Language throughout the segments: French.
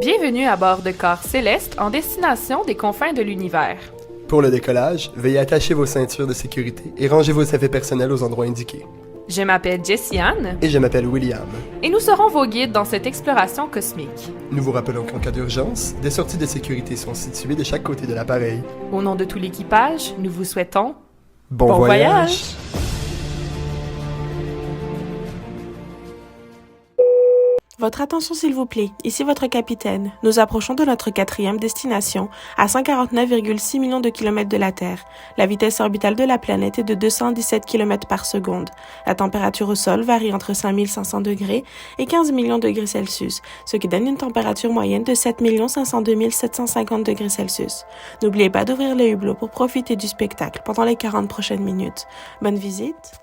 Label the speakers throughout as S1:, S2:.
S1: Bienvenue à bord de corps célestes en destination des confins de l'univers.
S2: Pour le décollage, veuillez attacher vos ceintures de sécurité et ranger vos effets personnels aux endroits indiqués.
S1: Je m'appelle Jessie-Anne
S2: Et je m'appelle William.
S1: et nous serons vos guides dans cette exploration cosmique.
S2: Nous vous rappelons qu'en cas d'urgence, des sorties de sécurité sont situées de chaque côté de l'appareil.
S1: Au nom de tout l'équipage, nous vous souhaitons
S2: Bon voyage!
S3: Votre attention s'il vous plaît, ici votre capitaine. Nous approchons de notre 4e destination, à 149,6 millions de kilomètres de la Terre. La vitesse orbitale de la planète est de 217 km par seconde. La température au sol varie entre 5500 degrés et 15 millions de degrés Celsius, ce qui donne une température moyenne de 7 502 750 degrés Celsius. N'oubliez pas d'ouvrir le hublot pour profiter du spectacle pendant les 40 prochaines minutes. Bonne visite!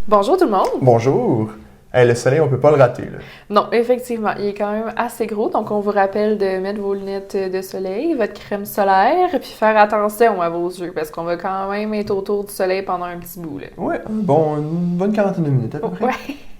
S1: Bonjour tout le monde!
S2: Bonjour! Hey, le soleil, on peut pas le rater, là.
S1: Non, effectivement, il est quand même assez gros, donc on vous rappelle de mettre vos lunettes de soleil, votre crème solaire, puis faire attention à vos yeux, parce qu'on va quand même être autour du soleil pendant un petit bout, là.
S4: Ouais, bon, une bonne quarantaine de minutes à peu près.
S1: Ouais.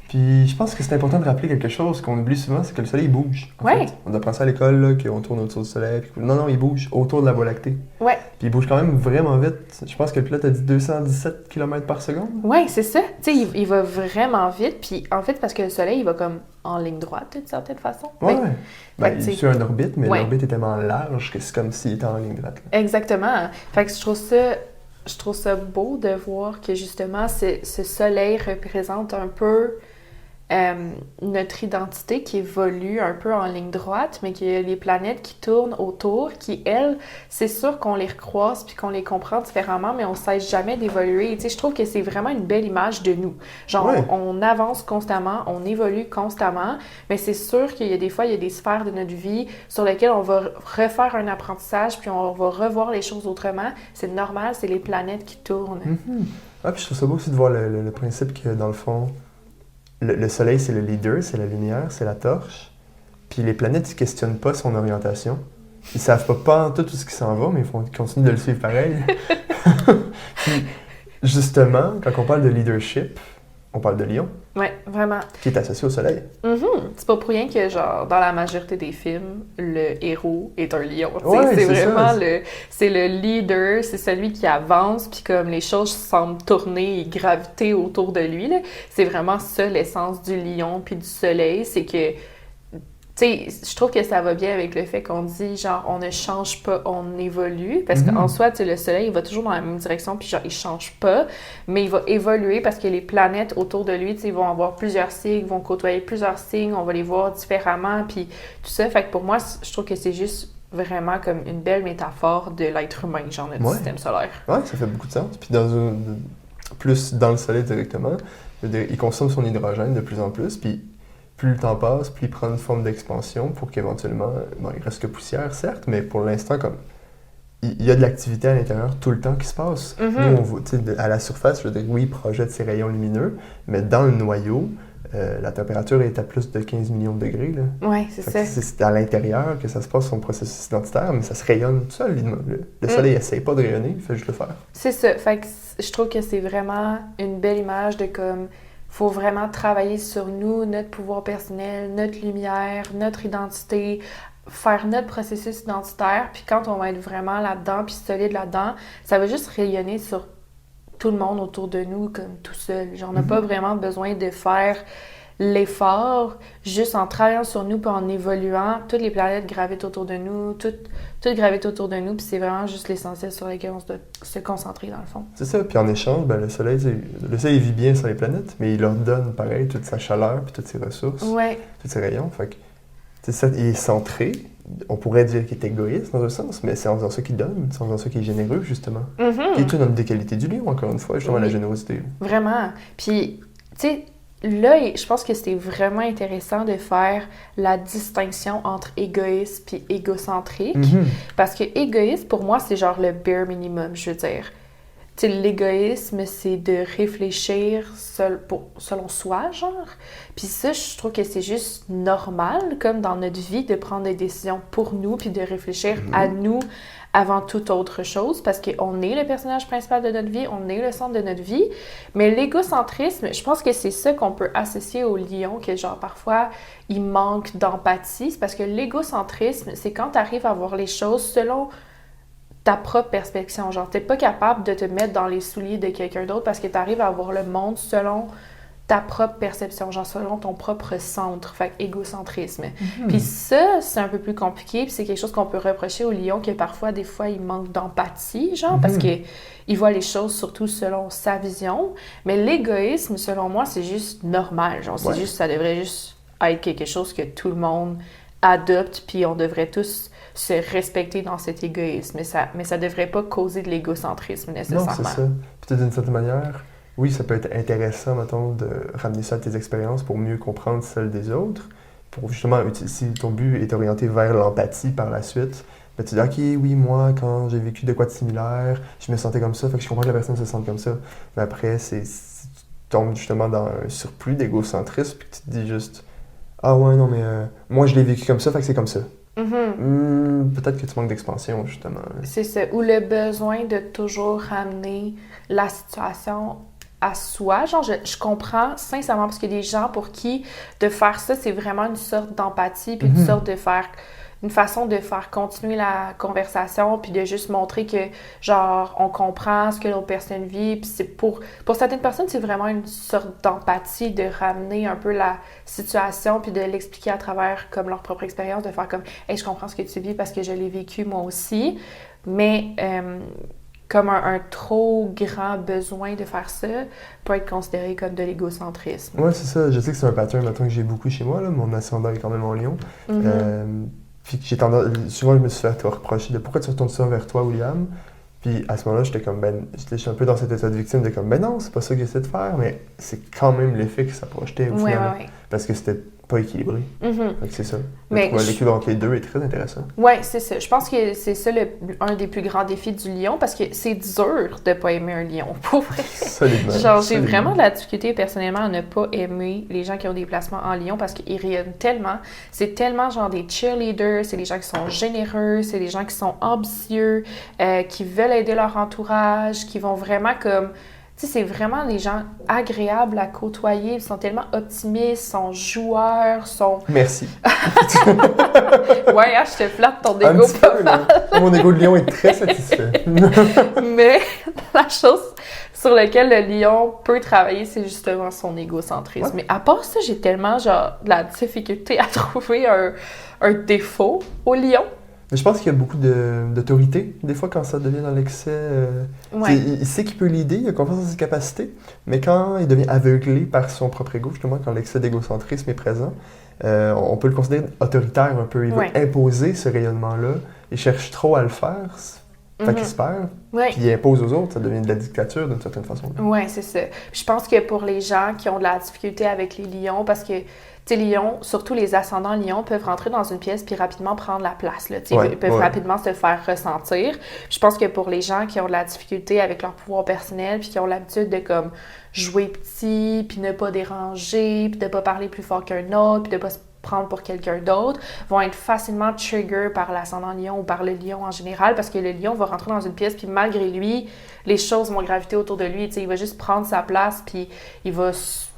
S4: Puis je pense que c'est important de rappeler quelque chose qu'on oublie souvent, c'est que le soleil bouge. En
S1: Ouais.
S4: fait. On apprend ça à l'école, là, qu'on tourne autour du soleil. Non, il bouge autour de la Voie lactée.
S1: Ouais.
S4: Puis il bouge quand même vraiment vite. Je pense que le pilote a dit 217 km par seconde.
S1: Ouais, c'est ça. Tu sais, il va vraiment vite, puis en fait, parce que le soleil, il va comme en ligne droite, d'une certaine façon.
S4: Ouais.
S1: Fait que,
S4: Il
S1: tu sais,
S4: est sur une orbite, mais
S1: ouais.
S4: l'orbite est tellement large que c'est comme s'il était en ligne droite. Là.
S1: Exactement. Fait que je trouve ça beau de voir que justement, ce soleil représente un peu notre identité qui évolue un peu en ligne droite, mais qu'il y a les planètes qui tournent autour, qui, elles, c'est sûr qu'on les recroise puis qu'on les comprend différemment, mais on ne cesse jamais d'évoluer. Tu sais, je trouve que c'est vraiment une belle image de nous. Genre,
S4: Ouais.
S1: on avance constamment, on évolue constamment, mais c'est sûr qu'il y a des fois, il y a des sphères de notre vie sur lesquelles on va refaire un apprentissage puis on va revoir les choses autrement. C'est normal, c'est les planètes qui tournent.
S4: Ah, puis je trouve ça beau aussi de voir le principe que, dans le fond, le soleil, c'est le leader, c'est la lumière, c'est la torche. Puis les planètes, ils questionnent pas son orientation. Ils savent pas en tout ce qui s'en va, mais ils continuent de le suivre pareil. Puis, justement, quand on parle de leadership, on parle de Lion,
S1: Ouais, vraiment.
S4: qui est associé au soleil.
S1: C'est pas pour rien que, genre, dans la majorité des films, le héros est un lion. tu sais.
S4: Ouais,
S1: c'est
S4: c'est
S1: vraiment
S4: ça.
S1: c'est le leader, c'est celui qui avance, puis comme les choses semblent tourner et graviter autour de lui, là, c'est vraiment ça l'essence du lion puis du soleil, c'est que, tu sais, je trouve que ça va bien avec le fait qu'on dit, genre, on ne change pas, on évolue. Parce qu'en soi, tu sais, le soleil, il va toujours dans la même direction, puis genre, il change pas, mais il va évoluer parce que les planètes autour de lui, tu sais, ils vont avoir plusieurs signes, vont côtoyer plusieurs signes, on va les voir différemment, puis tout ça. Fait que pour moi, je trouve que c'est juste vraiment comme une belle métaphore de l'être humain, genre, notre
S4: Ouais.
S1: système solaire.
S4: Ouais, ça fait beaucoup de sens. Puis plus dans le soleil directement, je veux dire, il consomme son hydrogène de plus en plus, puis plus le temps passe, plus il prend une forme d'expansion pour qu'éventuellement, bon, il reste que poussière, certes, mais pour l'instant, comme il y a de l'activité à l'intérieur tout le temps qui se passe.
S1: Mhm.
S4: Nous, on voit, tu sais, à la surface, je veux dire, oui, il projette ses rayons lumineux, mais dans le noyau, la température est à plus de 15 millions de degrés. Là.
S1: Ouais, c'est
S4: Fait
S1: ça.
S4: que c'est à l'intérieur que ça se passe son processus identitaire, mais ça se rayonne tout seul. Le soleil essaye pas de rayonner, il fait juste le faire.
S1: C'est ça. Fait que je trouve que c'est vraiment une belle image de comme faut vraiment travailler sur nous, notre pouvoir personnel, notre lumière, notre identité, faire notre processus identitaire. Puis quand on va être vraiment là-dedans, puis solide là-dedans, ça va juste rayonner sur tout le monde autour de nous comme tout seul. Genre, on n'a pas vraiment besoin de faire l'effort, juste en travaillant sur nous puis en évoluant, toutes les planètes gravitent autour de nous, tout gravite autour de nous, puis c'est vraiment juste l'essentiel sur lequel on doit se concentrer dans le fond.
S4: C'est ça, puis en échange, ben, le soleil il vit bien sur les planètes, mais il leur donne pareil toute sa chaleur, puis toutes ses ressources,
S1: Ouais,
S4: tous ses rayons. Fait que, c'est ça, il est centré. On pourrait dire qu'il est égoïste dans un sens, mais c'est en faisant ça qu'il donne, c'est en faisant ça qu'il est généreux, justement. Qui est une des qualités du lion, encore une fois, justement, la
S1: Oui.
S4: générosité.
S1: vraiment. Puis, tu sais, là, je pense que c'était vraiment intéressant de faire la distinction entre égoïste puis égocentrique. Parce que égoïste, pour moi, c'est genre le bare minimum, je veux dire. tu sais, l'égoïsme, c'est de réfléchir selon soi, genre. Puis ça, je trouve que c'est juste normal, comme dans notre vie, de prendre des décisions pour nous, puis de réfléchir à nous avant toute autre chose, parce qu'on est le personnage principal de notre vie, on est le centre de notre vie. Mais l'égocentrisme, je pense que c'est ça qu'on peut associer au lion, que genre parfois, il manque d'empathie. C'est parce que l'égocentrisme, c'est quand tu arrives à voir les choses selon ta propre perspective. Genre, t'es pas capable de te mettre dans les souliers de quelqu'un d'autre parce que tu arrives à voir le monde selon ta propre perception, genre selon ton propre centre, fait égocentrisme. Puis ça, c'est un peu plus compliqué, puis c'est quelque chose qu'on peut reprocher au lion, que parfois, des fois, il manque d'empathie, genre, parce qu'il voit les choses surtout selon sa vision. Mais l'égoïsme, selon moi, c'est juste normal, genre, c'est juste, ça devrait juste être quelque chose que tout le monde adopte, puis on devrait tous se respecter dans cet égoïsme, mais ça devrait pas causer de l'égocentrisme, nécessairement.
S4: Non, c'est ça. Puis d'une certaine manière, oui, ça peut être intéressant, mettons, de ramener ça à tes expériences pour mieux comprendre celles des autres. Pour justement, si ton but est orienté vers l'empathie par la suite, ben tu dis, OK, oui, moi, quand j'ai vécu de quoi de similaire, je me sentais comme ça, fait que je comprends que la personne se sente comme ça. Mais après, tu tombes justement dans un surplus d'égocentrisme, puis tu te dis juste, ah ouais, non, mais moi, je l'ai vécu comme ça, fait que c'est comme ça. Peut-être que tu manques d'expansion, justement.
S1: C'est ça. Ou le besoin de toujours ramener la situation à soi. Genre, je comprends sincèrement, parce qu'il y a des gens pour qui de faire ça, c'est vraiment une sorte d'empathie, puis une sorte de faire... une façon de faire continuer la conversation, puis de juste montrer que, genre, on comprend ce que l'autre personne vit, puis c'est pour certaines personnes, c'est vraiment une sorte d'empathie, de ramener un peu la situation, puis de l'expliquer à travers, comme, leur propre expérience, de faire comme « Hey, je comprends ce que tu vis parce que je l'ai vécu moi aussi », mais comme un trop grand besoin de faire ça peut être considéré comme de l'égocentrisme.
S4: Ouais, c'est ça. Je sais que c'est un pattern, maintenant que j'ai beaucoup chez moi, là. Mon ascendant est quand même en lion. Puis j'ai tendance, souvent je me suis fait te reprocher de pourquoi tu retournes ça vers toi, William. Puis à ce moment-là, j'étais un peu dans cet état de victime de comme, ben non, c'est pas ça que j'essaie de faire, mais c'est quand même l'effet que ça projetait au final. Parce que c'était pas équilibré. Fait que c'est ça. L'équilibre entre les deux est très intéressant.
S1: Oui, c'est ça. Je pense que c'est ça un des plus grands défis du lion, parce que c'est dur de pas aimer un lion, pour vrai.
S4: Solidement.
S1: Genre, j'ai vraiment de la difficulté personnellement à ne pas aimer les gens qui ont des placements en lion, parce qu'ils rayonnent tellement. C'est tellement genre des cheerleaders, c'est des gens qui sont généreux, c'est des gens qui sont ambitieux, qui veulent aider leur entourage, qui vont vraiment comme... Tu sais, c'est vraiment des gens agréables à côtoyer. Ils sont tellement optimistes, sont joueurs, sont...
S4: Merci.
S1: Ouais, je te flatte ton ego pas mal.
S4: Mon ego de lion est très satisfait.
S1: Mais la chose sur laquelle le lion peut travailler, c'est justement son égocentrisme. Mais à part ça, j'ai tellement genre de la difficulté à trouver un défaut au lion.
S4: Mais je pense qu'il y a beaucoup d'autorité, des fois, quand ça devient dans l'excès. Il sait qu'il peut l'aider, il a confiance en ses capacités, mais quand il devient aveuglé par son propre ego, justement, quand l'excès d'égocentrisme est présent, on peut le considérer autoritaire un peu. Il va imposer ce rayonnement-là, il cherche trop à le faire, fait qu'il se perd, puis il impose aux autres, ça devient de la dictature d'une certaine façon.
S1: Oui, c'est ça. Puis je pense que pour les gens qui ont de la difficulté avec les lions, parce que tu sais, les lions, surtout les ascendants lions, peuvent rentrer dans une pièce puis rapidement prendre la place. Là, ils peuvent rapidement se faire ressentir. Je pense que pour les gens qui ont de la difficulté avec leur pouvoir personnel puis qui ont l'habitude de comme jouer petit, puis ne pas déranger, puis de pas parler plus fort qu'un autre, puis de pas se prendre pour quelqu'un d'autre, vont être facilement trigger par l'ascendant lion ou par le lion en général, parce que le lion va rentrer dans une pièce, puis malgré lui, les choses vont graviter autour de lui. Il va juste prendre sa place, puis il va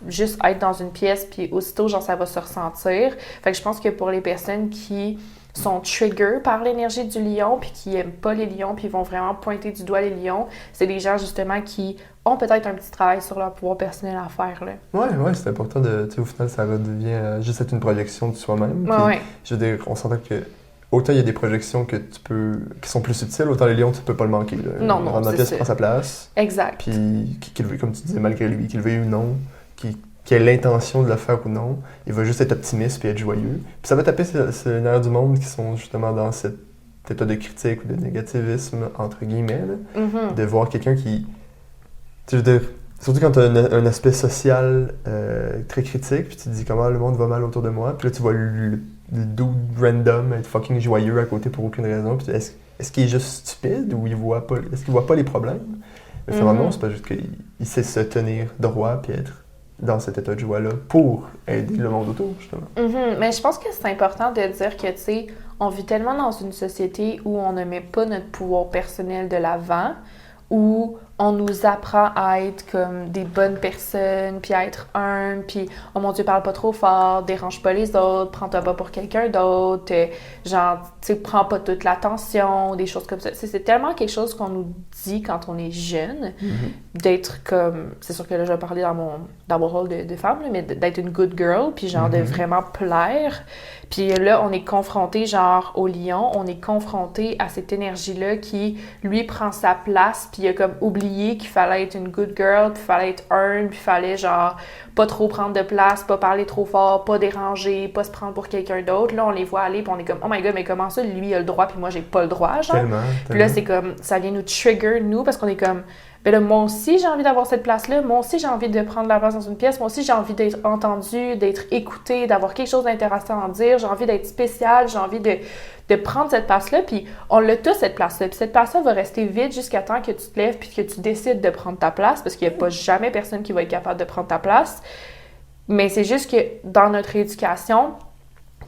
S1: juste être dans une pièce, puis aussitôt, genre, ça va se ressentir. Fait que je pense que pour les personnes qui sont trigger par l'énergie du lion, puis qui aiment pas les lions, puis vont vraiment pointer du doigt les lions, c'est des gens, justement, qui ont peut-être un petit travail sur leur pouvoir personnel à faire, là. Ouais,
S4: c'est important de... Tu sais, au final, ça redevient juste être une projection de soi-même. Je veux dire, on s'entend que autant il y a des projections qui sont plus subtiles, autant les lions, tu peux pas le manquer, là.
S1: Non,
S4: rentre dans la pièce, prend sa place.
S1: Exact.
S4: Puis, qu'il veut, comme tu disais, malgré lui, qu'il veuille ou non, qu'il ait l'intention de le faire ou non, il va juste être optimiste puis être joyeux. Puis ça va taper ces nerfs du monde qui sont justement dans cet état de critique ou de négativisme, entre guillemets, là, de voir quelqu'un qui... Tu veux dire, surtout quand tu as un aspect social très critique, puis tu te dis comment le monde va mal autour de moi, puis là tu vois le dude random être fucking joyeux à côté pour aucune raison, puis est-ce qu'il est juste stupide ou est-ce qu'il voit pas les problèmes? Mais finalement, non, c'est pas juste qu'il sait se tenir droit puis être dans cet état de joie-là pour aider le monde autour, justement.
S1: Mais je pense que c'est important de dire que, tu sais, on vit tellement dans une société où on ne met pas notre pouvoir personnel de l'avant, où on nous apprend à être comme des bonnes personnes, puis à être humble, puis « Oh mon Dieu, parle pas trop fort, dérange pas les autres, prends-toi pas pour quelqu'un d'autre, genre, tu sais, prends pas toute l'attention », des choses comme ça. C'est tellement quelque chose qu'on nous dit quand on est jeune, d'être comme... C'est sûr que là, je vais parler dans mon rôle de femme, là, mais d'être une good girl, puis genre de vraiment plaire. Puis là, on est confronté, genre, au lion, on est confronté à cette énergie-là qui, lui, prend sa place, puis il a comme oublié qu'il fallait être une good girl, puis il fallait être humble, puis il fallait, genre, pas trop prendre de place, pas parler trop fort, pas déranger, pas se prendre pour quelqu'un d'autre. Là, on les voit aller, puis on est comme « Oh my God, mais comment ça, lui, il a le droit, puis moi, j'ai pas le droit, genre? » Puis là, c'est comme, ça vient nous trigger, nous, parce qu'on est comme... Ben là, moi aussi, j'ai envie d'avoir cette place-là. Moi aussi, j'ai envie de prendre la place dans une pièce. Moi aussi, j'ai envie d'être entendue, d'être écoutée, d'avoir quelque chose d'intéressant à dire. J'ai envie d'être spéciale. J'ai envie de prendre cette place-là. Puis on l'a tous, cette place-là. Puis cette place-là va rester vide jusqu'à temps que tu te lèves puis que tu décides de prendre ta place parce qu'il n'y a pas jamais personne qui va être capable de prendre ta place. Mais c'est juste que dans notre éducation,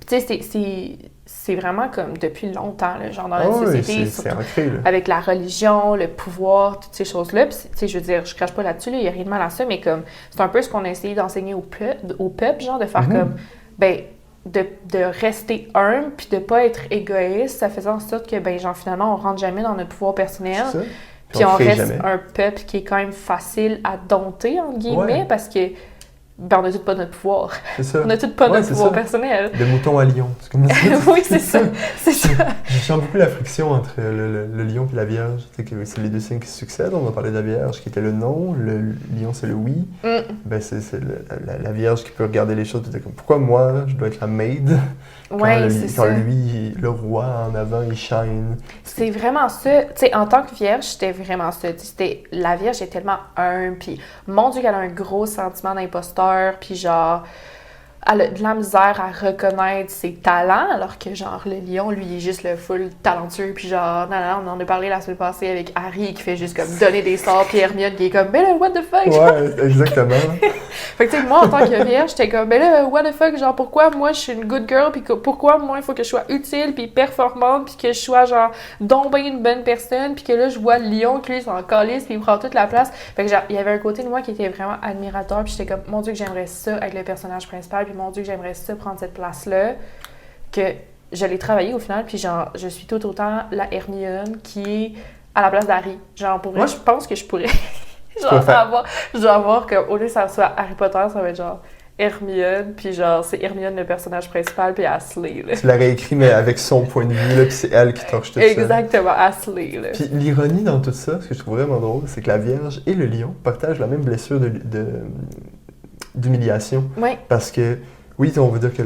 S1: tu sais, c'est vraiment comme depuis longtemps, là, genre dans la société,
S4: c'est ancré, là.
S1: Avec la religion, le pouvoir, toutes ces choses-là. Puis, tu sais, je veux dire, je crache pas là-dessus, il y a rien de mal à ça, mais comme, c'est un peu ce qu'on a essayé d'enseigner au peuple, genre, de faire comme, ben, de rester humble, puis de pas être égoïste, ça faisait en sorte que, ben, genre, finalement, on rentre jamais dans notre pouvoir personnel. Puis on reste jamais un peuple qui est quand même facile à dompter, entre guillemets, parce que ben, on n'a tout pas notre pouvoir.
S4: C'est ça.
S1: On n'a tout pas notre pouvoir personnel.
S4: De mouton à lion. C'est comme ça.
S1: Oui, c'est ça. C'est ça.
S4: Je sens beaucoup la friction entre le lion et la vierge. Tu sais que c'est les deux signes qui se succèdent. On a parlé de la vierge qui était le non. Le lion, c'est le oui. Ben, c'est la vierge qui peut regarder les choses et dire pourquoi moi, je dois être la maid quand lui, le roi en avant, il shine.
S1: C'est vraiment ça. Tu sais, en tant que vierge, c'était vraiment ça. La vierge est tellement humble. Puis, mon Dieu, qu'elle a un gros sentiment d'imposteur. Puis, genre, elle a de la misère à reconnaître ses talents, alors que, genre, le lion, lui, il est juste le full talentueux. Puis, genre, on en a parlé la semaine passée avec Harry, qui fait juste comme donner des sorts. Puis Hermione, qui est comme, ben là, what the fuck?
S4: Ouais, exactement.
S1: Fait que, tu sais, moi, en tant que vierge, j'étais comme, ben là, what the fuck? Genre, pourquoi moi, je suis une good girl? Puis pourquoi moi, il faut que je sois utile, puis performante, puis que je sois, genre, donc ben une bonne personne, puis que là, je vois le lion, que lui, il s'en calisse, puis il prend toute la place. Fait que, genre, il y avait un côté de moi qui était vraiment admirateur, puis j'étais comme, mon Dieu, que j'aimerais ça être le personnage principal, puis mon Dieu, que j'aimerais ça prendre cette place-là, que je l'ai travaillé au final, puis genre, je suis tout autant la Hermione qui est à la place d'Harry. Genre, pour vrai, je pense que je pourrais avoir comme, au lieu que ça soit Harry Potter, ça va être genre Hermione, puis genre, c'est Hermione le personnage principal, puis Ashley, là.
S4: Tu l'as réécrit, mais avec son point de vue, là, puis c'est elle qui torche tout ça.
S1: Exactement, Ashley, là.
S4: Puis l'ironie dans tout ça, ce que je trouve vraiment drôle, c'est que la Vierge et le lion partagent la même blessure d'humiliation.
S1: Oui.
S4: Parce que, oui, on veut dire que,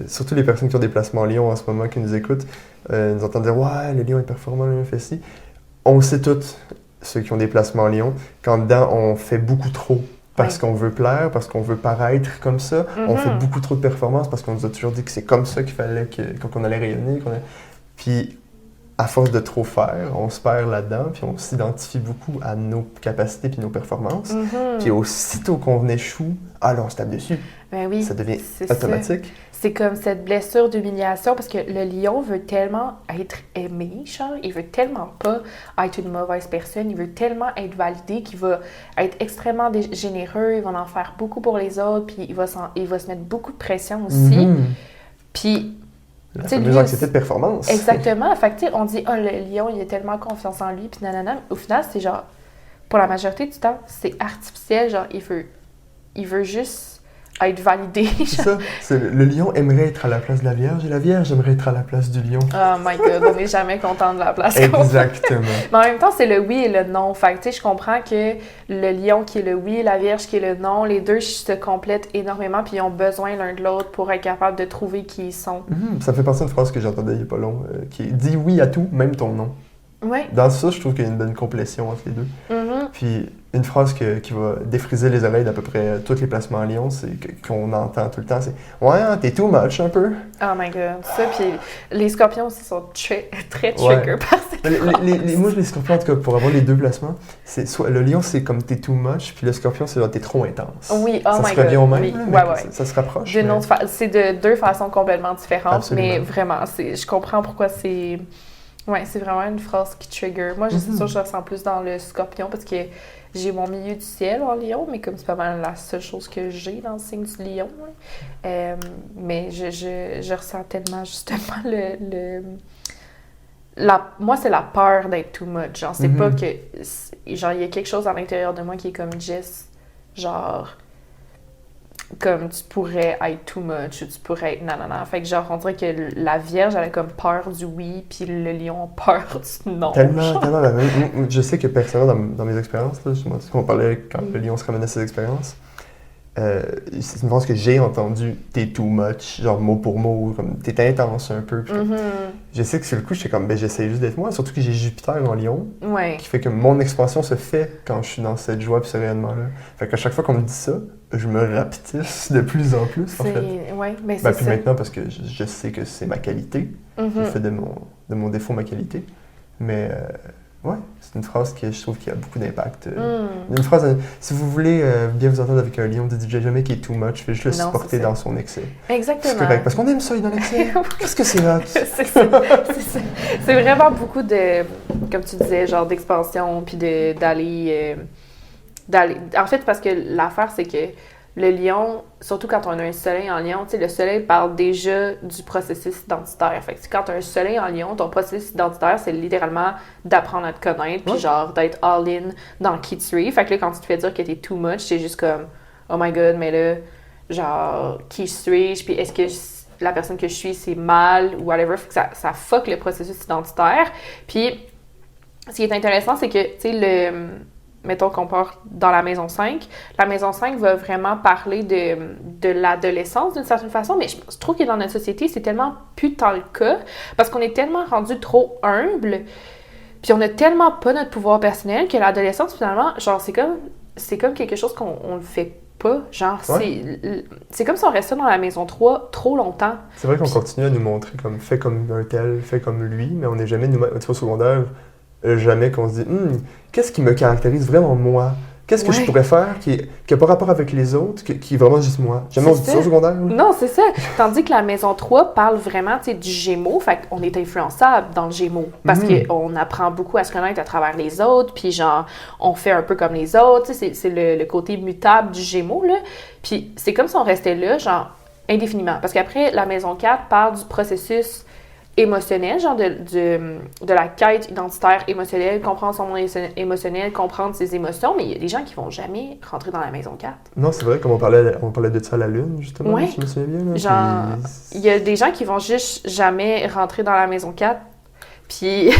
S4: surtout les personnes qui ont des placements lion en ce moment, qui nous écoutent, nous entendent dire « Ouais, le lion est performant, le lion fait ci ». On sait tous, ceux qui ont des placements lion, qu'en dedans, on fait beaucoup trop. Parce qu'on veut plaire, parce qu'on veut paraître comme ça. On fait beaucoup trop de performances parce qu'on nous a toujours dit que c'est comme ça qu'il fallait qu'on allait rayonner. Puis, à force de trop faire, on se perd là-dedans, puis on s'identifie beaucoup à nos capacités puis nos performances. Puis aussitôt qu'on échoue, là, on se tape dessus.
S1: Ben oui,
S4: ça devient automatique.
S1: Ça. C'est comme cette blessure d'humiliation parce que le lion veut tellement être aimé, genre, il veut tellement pas être une mauvaise personne, il veut tellement être validé qu'il va être extrêmement généreux, il va en faire beaucoup pour les autres, puis il va se mettre beaucoup de pression aussi. Puis
S4: la fameuse anxiété de performance.
S1: Exactement. Fait que, tu sais, on dit, le lion, il a tellement confiance en lui, puis nanana. Au final, c'est genre, pour la majorité du temps, c'est artificiel. Genre, il veut juste être validé.
S4: C'est ça. Le lion aimerait être à la place de la Vierge et la Vierge aimerait être à la place du lion.
S1: Oh my God, on n'est jamais content de la place.
S4: Exactement.
S1: Mais en même temps, c'est le oui et le non. Fait que, tu sais, je comprends que le lion qui est le oui et la Vierge qui est le non, les deux se complètent énormément puis ils ont besoin l'un de l'autre pour être capable de trouver qui ils sont.
S4: Ça me fait penser à une phrase que j'entendais il n'y a pas long, qui est « Dis oui à tout, même ton non ».
S1: Oui.
S4: Dans ça, je trouve qu'il y a une bonne complétion entre les deux. Puis Une phrase qui va défriser les oreilles d'à peu près tous les placements en lion, c'est qu'on entend tout le temps, c'est « Ouais, hein, t'es too much un peu. »
S1: Oh my god, ça, puis les scorpions aussi sont très, très
S4: Ouais.
S1: trigger par cette phrase.
S4: Moi, les scorpions, en tout cas, pour avoir les deux placements, c'est soit le lion, c'est comme t'es too much, puis le scorpion, c'est genre t'es trop intense.
S1: Oui, oh
S4: ça
S1: my
S4: se
S1: god.
S4: revient au même,
S1: Oui.
S4: là,
S1: Ouais,
S4: mais
S1: ouais.
S4: ça se rapproche.
S1: D'une
S4: mais-
S1: autre c'est de deux façons complètement différentes,
S4: Absolument.
S1: mais vraiment, je comprends pourquoi c'est... Ouais, c'est vraiment une phrase qui trigger. Moi, c'est sûr que je ressens plus dans le scorpion parce que j'ai mon milieu du ciel en lion, mais comme c'est pas mal la seule chose que j'ai dans le signe du lion. Mais je ressens tellement justement moi, c'est la peur d'être too much. Genre, c'est pas que... Genre, il y a quelque chose à l'intérieur de moi qui est comme Jess, genre... Comme tu pourrais être too much ou tu pourrais être nanana. Fait que genre, on dirait que la Vierge, elle a comme peur du oui, puis le lion a peur du non.
S4: Tellement. Ben, je sais que personnellement, dans mes expériences, là, on parlait quand le lion se ramenait à ses expériences, c'est une phrase que j'ai entendue, t'es too much, genre mot pour mot, comme t'es intense un peu. Puis je sais que sur le coup, j'étais comme, ben j'essaie juste d'être moi, surtout que j'ai Jupiter en lion,
S1: Ouais.
S4: qui fait que mon expansion se fait quand je suis dans cette joie et ce rayonnement-là. Fait qu'à chaque fois qu'on me dit ça, je me rapetisse de plus en plus, en fait.
S1: Ouais, mais c'est
S4: Ben, puis
S1: ça.
S4: maintenant, parce que je sais que c'est ma qualité, je fais de mon défaut ma qualité. Mais ouais, c'est une phrase que je trouve qui a beaucoup d'impact. Une phrase, si vous voulez bien vous entendre avec un lion, dites jamais qu'il est too much, faites juste le
S1: Non,
S4: supporter
S1: c'est ça.
S4: dans son excès.
S1: Exactement.
S4: C'est correct, parce qu'on aime ça, il est dans l'excès. Qu'est-ce que c'est hot?
S1: c'est ça. C'est vraiment beaucoup de, comme tu disais, genre d'expansion, puis d'aller... En fait, parce que l'affaire, c'est que le lion, surtout quand on a un soleil en lion, tu sais, le soleil parle déjà du processus identitaire. Fait que quand tu as un soleil en lion, ton processus identitaire, c'est littéralement d'apprendre à te connaître, puis genre d'être all-in dans qui tu es. Fait que là, quand tu te fais dire que t'es too much, c'est juste comme, oh my god, mais là, genre, qui suis-je, puis est-ce que la personne que je suis, c'est mal, ou whatever. Fait que ça fuck le processus identitaire. Puis, ce qui est intéressant, c'est que, tu sais, mettons qu'on part dans la maison 5, la maison 5 va vraiment parler de l'adolescence d'une certaine façon, mais je trouve que dans notre société, c'est tellement plus tant le cas, parce qu'on est tellement rendu trop humble, puis on a tellement pas notre pouvoir personnel que l'adolescence, finalement, genre, c'est comme quelque chose qu'on le fait pas. Genre, c'est comme si on restait dans la maison 3 trop longtemps.
S4: C'est vrai qu'on continue à nous montrer comme fait comme un tel, fait comme lui, mais on n'est jamais nous-mêmes. Tu vois, au secondaire, jamais qu'on se dit qu'est-ce qui me caractérise vraiment moi? Qu'est-ce que je pourrais faire qui n'a pas rapport avec les autres, qui est vraiment juste moi? Jamais on se dit ça au secondaire? Là?
S1: Non, c'est ça. Tandis que la maison 3 parle vraiment du Gémeaux, fait qu'on est influençable dans le Gémeaux. Parce qu'on apprend beaucoup à se connaître à travers les autres, puis genre, on fait un peu comme les autres. C'est le côté mutable du Gémeaux, là. Puis c'est comme si on restait là, genre, indéfiniment. Parce qu'après, la maison 4 parle du processus émotionnel, genre de la quête identitaire émotionnelle, comprendre son monde émotionnel, comprendre ses émotions, mais il y a des gens qui vont jamais rentrer dans la maison 4.
S4: Non, c'est vrai, comme on parlait de ça à la Lune, justement,
S1: Ouais.
S4: si je me souviens bien. Là,
S1: genre, il y a des gens qui vont juste jamais rentrer dans la maison 4, puis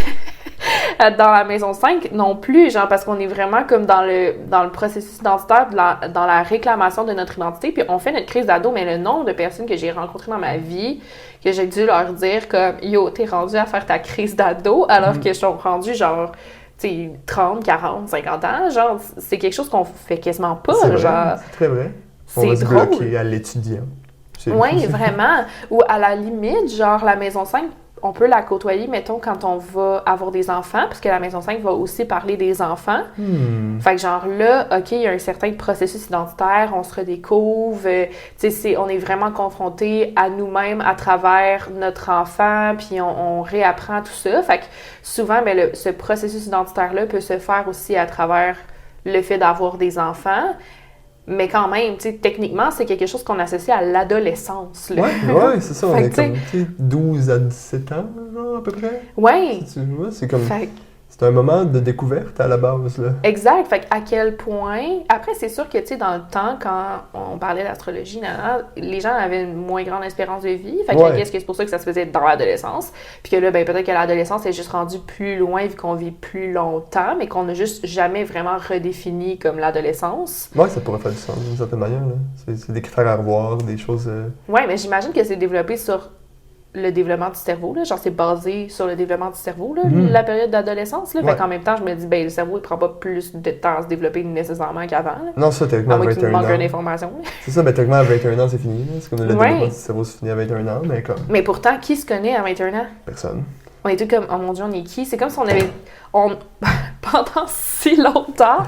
S1: dans la maison 5 non plus, genre, parce qu'on est vraiment comme dans le processus identitaire, dans la réclamation de notre identité, puis on fait notre crise d'ado, mais le nombre de personnes que j'ai rencontrées dans ma vie, que j'ai dû leur dire comme « Yo, t'es rendu à faire ta crise d'ado », alors que je suis rendue genre, tu sais, 30, 40, 50 ans, genre, c'est quelque chose qu'on fait quasiment pas,
S4: c'est vrai,
S1: genre.
S4: c'est très vrai. On
S1: C'est
S4: va se
S1: drôle.
S4: bloquer à l'étudiant.
S1: Oui, vraiment. Ou à la limite, genre, la maison 5, on peut la côtoyer, mettons, quand on va avoir des enfants, parce que la maison 5 va aussi parler des enfants. Fait que genre là, OK, il y a un certain processus identitaire, on se redécouvre, tu sais, on est vraiment confronté à nous-mêmes à travers notre enfant, puis on réapprend tout ça. Fait que souvent, ce processus identitaire-là peut se faire aussi à travers le fait d'avoir des enfants. Mais quand même, tu sais, techniquement, c'est quelque chose qu'on associe à l'adolescence. Là.
S4: Ouais, c'est ça. On
S1: Fait
S4: est
S1: que,
S4: comme 12 à 17 ans, genre, à peu près.
S1: Ouais.
S4: Tu vois, c'est comme...
S1: Fait que-
S4: C'est un moment de découverte à la base, là.
S1: Exact. Fait à quel point... Après, c'est sûr que, tu sais, dans le temps, quand on parlait d'astrologie, les gens avaient une moins grande espérance de vie. Fait que
S4: Ouais.
S1: qu'est-ce que c'est pour ça que ça se faisait dans l'adolescence? Puis que là, ben peut-être que l'adolescence est juste rendue plus loin vu qu'on vit plus longtemps, mais qu'on n'a juste jamais vraiment redéfini comme l'adolescence.
S4: Ouais, ça pourrait faire du sens, d'une certaine manière, là. C'est des critères à revoir, des choses...
S1: Ouais, mais j'imagine que c'est développé sur le développement du cerveau, là. Genre, c'est basé sur le développement du cerveau, là,
S4: Mhm.
S1: la période d'adolescence, là.
S4: Ouais.
S1: Fait qu'en même temps, je me dis, ben, le cerveau, il prend pas plus de temps à se développer nécessairement qu'avant, là.
S4: Non, ça, techniquement,
S1: À
S4: à
S1: moins qu'il me
S4: 21
S1: manque
S4: ans.
S1: une information, là.
S4: C'est ça, mais techniquement, à 21 ans, c'est fini. Là. C'est comme le
S1: Ouais.
S4: développement du cerveau, c'est fini à 21 ans, mais comme
S1: Mais pourtant, qui se connaît à 21 ans?
S4: personne.
S1: On est tous comme, oh mon Dieu, on est qui? C'est comme si on avait... pendant si longtemps...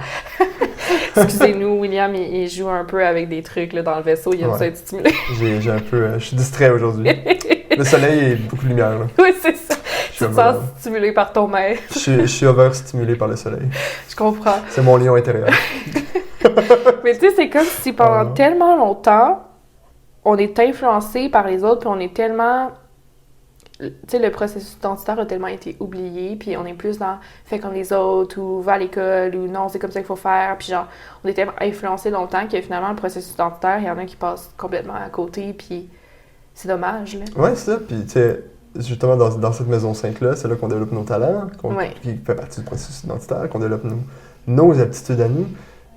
S1: Excusez-nous, William, il joue un peu avec des trucs là, dans le vaisseau, il aime
S4: Ouais.
S1: ça être stimulé.
S4: J'ai un peu... je suis distrait aujourd'hui. Le soleil et beaucoup de lumière, là.
S1: Oui, c'est ça.
S4: Je
S1: Tu
S4: suis,
S1: te sens stimulé par ton maître.
S4: je suis overstimulé par le soleil.
S1: Je comprends.
S4: C'est mon lion intérieur.
S1: Mais tu sais, c'est comme si pendant
S4: Ah.
S1: tellement longtemps, on est influencé par les autres, puis on est tellement... Tu sais, le processus identitaire a tellement été oublié, puis on est plus dans « fais comme les autres » ou « va à l'école » ou « non, c'est comme ça qu'il faut faire », puis genre, on est tellement influencé longtemps que finalement, le processus identitaire, il y en a qui passent complètement à côté, puis c'est dommage, là.
S4: Ouais, c'est ça. Puis, tu sais, justement, dans cette maison 5-là, c'est là qu'on développe nos talents,
S1: Ouais.
S4: qui fait partie du processus identitaire, qu'on développe nos aptitudes à nous.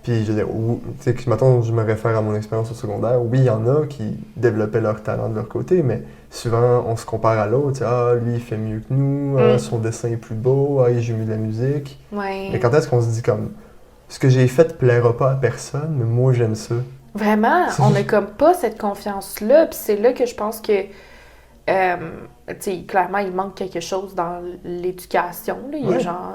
S4: Puis, je veux dire, tu sais, que maintenant, je me réfère à mon expérience au secondaire. Oui, il y en a qui développaient leur talent de leur côté, mais souvent, on se compare à l'autre. Tu sais, ah, lui, il fait mieux que nous, ah, son dessin est plus beau, ah, il joue mieux de la musique.
S1: Ouais.
S4: Mais quand est-ce qu'on se dit comme, ce que j'ai fait plaira pas à personne, mais moi, j'aime ça.
S1: Vraiment, on n'a comme pas cette confiance-là, puis c'est là que je pense que, tu sais, clairement, il manque quelque chose dans l'éducation, là. Il y a
S4: Ouais.
S1: genre,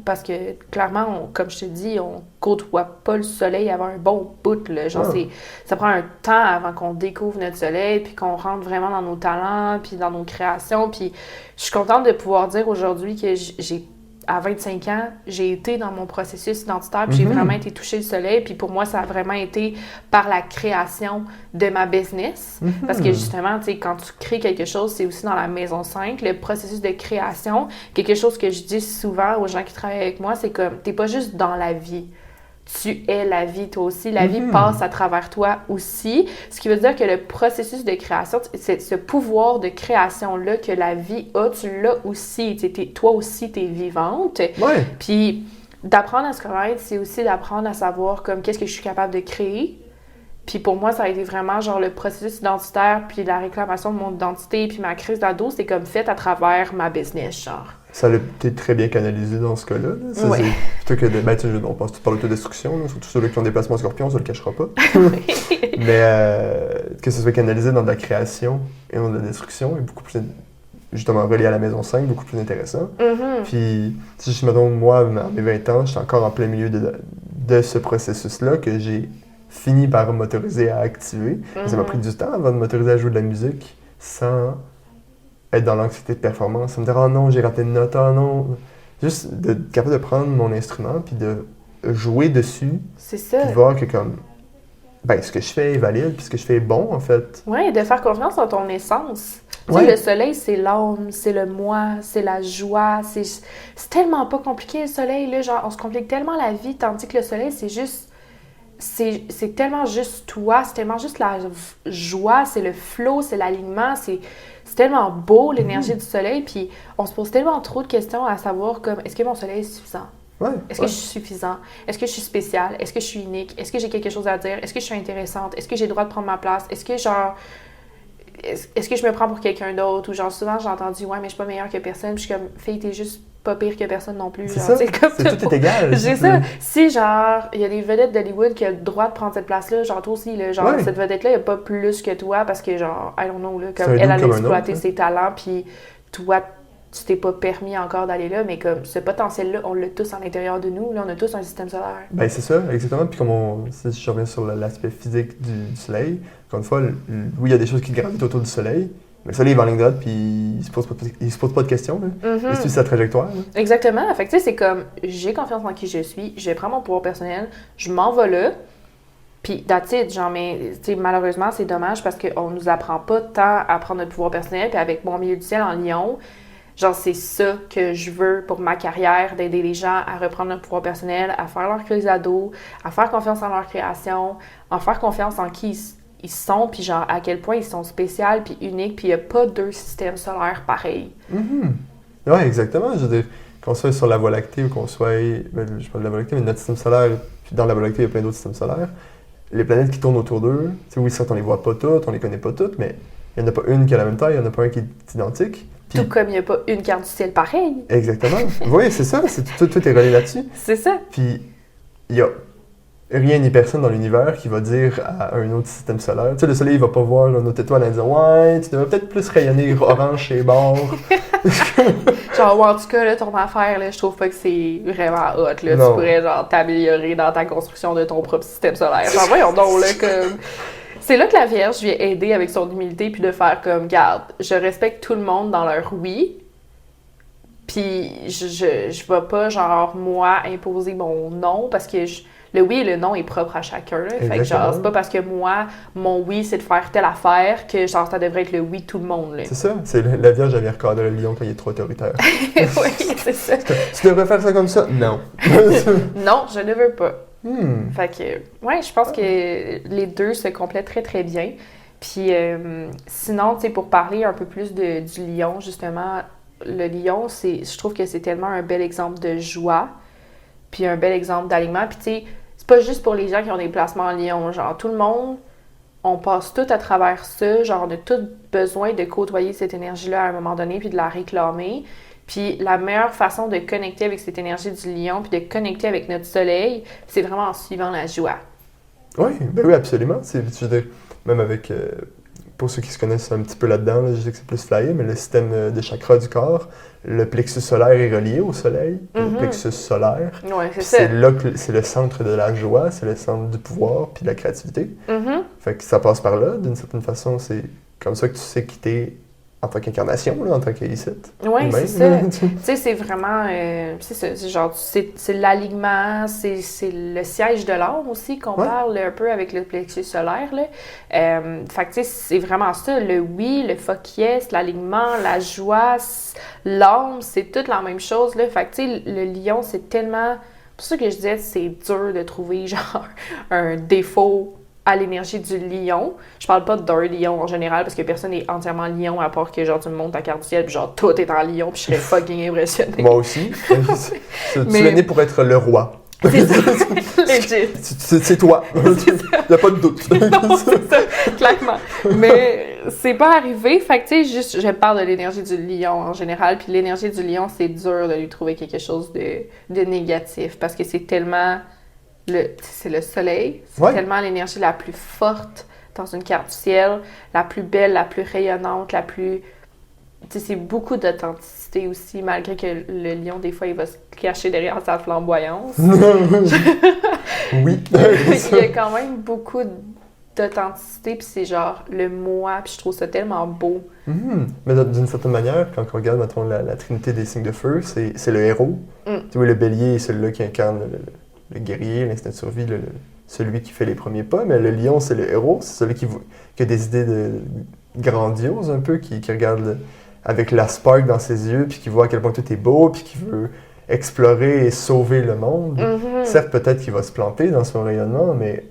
S1: parce que, clairement, comme je te dis, on côtoie pas le soleil avant un bon bout, là. Genre,
S4: Ouais.
S1: ça prend un temps avant qu'on découvre notre soleil, puis qu'on rentre vraiment dans nos talents, puis dans nos créations, puis je suis contente de pouvoir dire aujourd'hui que j'ai à 25 ans, j'ai été dans mon processus identitaire, puis j'ai vraiment été toucher le soleil, puis pour moi, ça a vraiment été par la création de ma business. Parce que justement, tu sais, quand tu crées quelque chose, c'est aussi dans la maison 5, le processus de création. Quelque chose que je dis souvent aux gens qui travaillent avec moi, c'est comme, t'es pas juste dans la vie. Tu es la vie, toi aussi. La vie passe à travers toi aussi. Ce qui veut dire que le processus de création, c'est ce pouvoir de création-là que la vie a, tu l'as aussi. Tu sais, toi aussi, tu es vivante.
S4: Ouais.
S1: Puis d'apprendre à se connaître, c'est aussi d'apprendre à savoir comme qu'est-ce que je suis capable de créer. Puis pour moi, ça a été vraiment genre le processus identitaire, puis la réclamation de mon identité, puis ma crise d'ado, c'est comme fait à travers ma business, genre.
S4: Ça l'a peut-être très bien canalisé dans ce cas-là. Là. Ça,
S1: Ouais.
S4: c'est plutôt que de. Ben, tu sais, on pense que tu parles d'autodestruction, là, surtout ceux qui ont des placements scorpions, ça le cachera pas. Mais que ce soit canalisé dans de la création et non de la destruction est beaucoup plus, justement, relié à la maison 5, beaucoup plus intéressant. Puis, si je me donne, moi, à mes 20 ans, j'étais encore en plein milieu de ce processus-là que j'ai fini par m'autoriser à activer. Ça m'a pris du temps avant de m'autoriser à jouer de la musique sans être dans l'anxiété de performance. Ça me dire, oh non, j'ai raté une note, oh non. Juste d'être capable de prendre mon instrument puis de jouer dessus,
S1: C'est ça.
S4: puis de voir que comme, ben, ce que je fais est valide, puis ce que je fais est bon, en fait.
S1: Oui, de faire confiance en ton essence. Tu
S4: Ouais.
S1: sais, le soleil, c'est l'âme, c'est le moi, c'est la joie. C'est tellement pas compliqué, le soleil, là. Genre, on se complique tellement la vie, tandis que le soleil, c'est juste... C'est tellement juste toi, c'est tellement juste la joie, c'est le flow, c'est l'alignement, c'est tellement beau, l'énergie du soleil, puis on se pose tellement trop de questions à savoir comme, est-ce que mon soleil est suffisant?
S4: Ouais.
S1: Est-ce que je suis suffisant? Est-ce que je suis spéciale? Est-ce que je suis unique? Est-ce que j'ai quelque chose à dire? Est-ce que je suis intéressante? Est-ce que j'ai le droit de prendre ma place? Est-ce que genre... Est-ce que je me prends pour quelqu'un d'autre? Ou genre souvent j'ai entendu ouais mais je suis pas meilleure que personne. Puis je suis comme fille t'es juste pas pire que personne non plus.
S4: C'est
S1: Genre,
S4: ça,
S1: tu sais, comme
S4: c'est tout est égal.
S1: j'ai ça. Si genre il y a des vedettes d'Hollywood qui ont le droit de prendre cette place-là, genre toi aussi là, genre
S4: Ouais.
S1: cette vedette-là il a pas plus que toi parce que genre I don't know là,
S4: C'est
S1: comme
S4: un
S1: elle a
S4: dude comme un
S1: exploité
S4: autre,
S1: ses talents puis toi tu t'es pas permis encore d'aller là, mais comme ce potentiel-là, on l'a tous à l'intérieur de nous. Là, on a tous un système solaire.
S4: Ben c'est ça, exactement. Puis comme si je reviens sur l'aspect physique du soleil, encore une fois, oui, il y a des choses qui gravitent autour du soleil, mais le soleil il va en ligne droite, puis il se pose pas de questions. Là. Il suit sa trajectoire. Là.
S1: Exactement. Fait que tu sais, c'est comme, j'ai confiance en qui je suis, je prends mon pouvoir personnel, je m'en vais là, puis that's it, genre, mais tu sais, malheureusement, c'est dommage parce qu'on nous apprend pas tant à prendre notre pouvoir personnel, puis avec mon milieu du ciel en Lyon, genre, c'est ça que je veux pour ma carrière, d'aider les gens à reprendre leur pouvoir personnel, à faire leur crise d'ado, à faire confiance en leur création, à faire confiance en qui ils sont, puis genre, à quel point ils sont spéciaux, puis uniques, puis il n'y a pas deux systèmes solaires pareils.
S4: Oui, exactement. Je veux dire, qu'on soit sur la Voie lactée ou qu'on soit, ben, je parle de la Voie lactée, mais notre système solaire, puis dans la Voie lactée, il y a plein d'autres systèmes solaires. Les planètes qui tournent autour d'eux, tu sais, oui, certes, on les voit pas toutes, on les connaît pas toutes, mais Il n'y en a pas une qui a la même taille, il n'y en a pas un qui est identique. Puis-
S1: Tout comme il n'y a pas une carte du ciel pareille.
S4: Exactement. Oui, c'est ça, tout est relié là-dessus.
S1: C'est ça.
S4: Puis, il y a rien ni personne dans l'univers qui va dire à un autre système solaire. Tu sais, le soleil, il va pas voir une autre étoile et dire « Ouais, tu devrais peut-être plus rayonner orange chez les bords. »
S1: Genre, ouais, en tout cas, là, ton affaire, là, je trouve pas que c'est vraiment hot, là.
S4: Non.
S1: Tu pourrais, genre, t'améliorer dans ta construction de ton propre système solaire. Genre, voyons donc, là, comme... C'est là que la Vierge vient aider avec son humilité, puis de faire comme, garde, je respecte tout le monde dans leur oui, puis je vais pas, genre, moi, imposer mon non, parce que le oui et le non est propre à chacun, là. Fait que, genre, c'est pas parce que moi, mon oui, c'est de faire telle affaire, que, genre, ça devrait être le oui de tout le monde, là.
S4: C'est ça, c'est la Vierge, elle vient recadrer le lion quand il est trop autoritaire.
S1: Oui, c'est ça.
S4: Tu devrais faire ça comme ça? Non.
S1: Non, je ne veux pas.
S4: Hmm.
S1: Fait que, ouais, je pense que les deux se complètent très, très bien. Puis, sinon, tu sais, pour parler un peu plus du lion, justement, le lion, je trouve que c'est tellement un bel exemple de joie, puis un bel exemple d'alignement. Puis, tu sais, c'est pas juste pour les gens qui ont des placements en lion. Genre, tout le monde, on passe tout à travers ça. Genre, on a tout besoin de côtoyer cette énergie-là à un moment donné, puis de la réclamer. Puis la meilleure façon de connecter avec cette énergie du lion, puis de connecter avec notre soleil, c'est vraiment en suivant la joie.
S4: Oui, ben oui, absolument. Je veux dire, même avec, pour ceux qui se connaissent un petit peu là-dedans, là, je sais que c'est plus flyé, mais le système de chakras du corps, le plexus solaire est relié au soleil, le plexus solaire.
S1: Oui, c'est
S4: Puis
S1: ça.
S4: c'est là que c'est le centre de la joie, c'est le centre du pouvoir, puis de la créativité.
S1: Mhm.
S4: Fait que ça passe par là, d'une certaine façon, c'est comme ça que tu sais quitter en tant qu'incarnation, là, en tant qu'Isit.
S1: Oui,
S4: Humain.
S1: c'est ça. Tu sais, c'est vraiment... c'est ça, c'est genre, c'est l'alignement, c'est le siège de l'âme aussi qu'on
S4: Ouais.
S1: parle un peu avec le plexus solaire, là. Fait que, tu sais, c'est vraiment ça, le oui, le fuck yes, l'alignement, la joie, l'âme, c'est toute la même chose, là. Fait que, tu sais, le lion, c'est tellement... C'est pour ça que je disais, c'est dur de trouver, genre, un défaut à l'énergie du lion. Je parle pas d'un lion en général, parce que personne n'est entièrement lion, à part que, genre, tu me montes ta carte du ciel, puis genre, tout est en lion, puis je serais fucking impressionnée.
S4: Moi aussi. Tu
S1: Mais-
S4: es né pour être le roi.
S1: C'est ça, legit.
S4: C'est toi. Il n'y a pas de doute.
S1: Non, c'est ça, clairement. Mais c'est pas arrivé. Fait que, tu sais, juste, je parle de l'énergie du lion en général. Puis l'énergie du lion, c'est dur de lui trouver quelque chose de négatif. Parce que c'est tellement... C'est le soleil. C'est
S4: Ouais.
S1: tellement l'énergie la plus forte dans une carte du ciel. La plus belle, la plus rayonnante, la plus... Tu sais, c'est beaucoup d'authenticité aussi, malgré que le lion, des fois, il va se cacher derrière sa flamboyance.
S4: Oui.
S1: Il y a quand même beaucoup d'authenticité, puis c'est genre le moi, puis je trouve ça tellement beau.
S4: Mais d'une certaine manière, quand on regarde mettons, la trinité des signes de feu, c'est le héros.
S1: Mm.
S4: Tu vois, le bélier est celui-là qui incarne le guerrier, l'instinct de survie, celui qui fait les premiers pas, mais le lion, c'est le héros, c'est celui qui a des idées grandioses un peu, qui regarde avec la spark dans ses yeux, puis qui voit à quel point tout est beau, puis qui veut explorer et sauver le monde.
S1: Mhm.
S4: Certes, peut-être qu'il va se planter dans son rayonnement, mais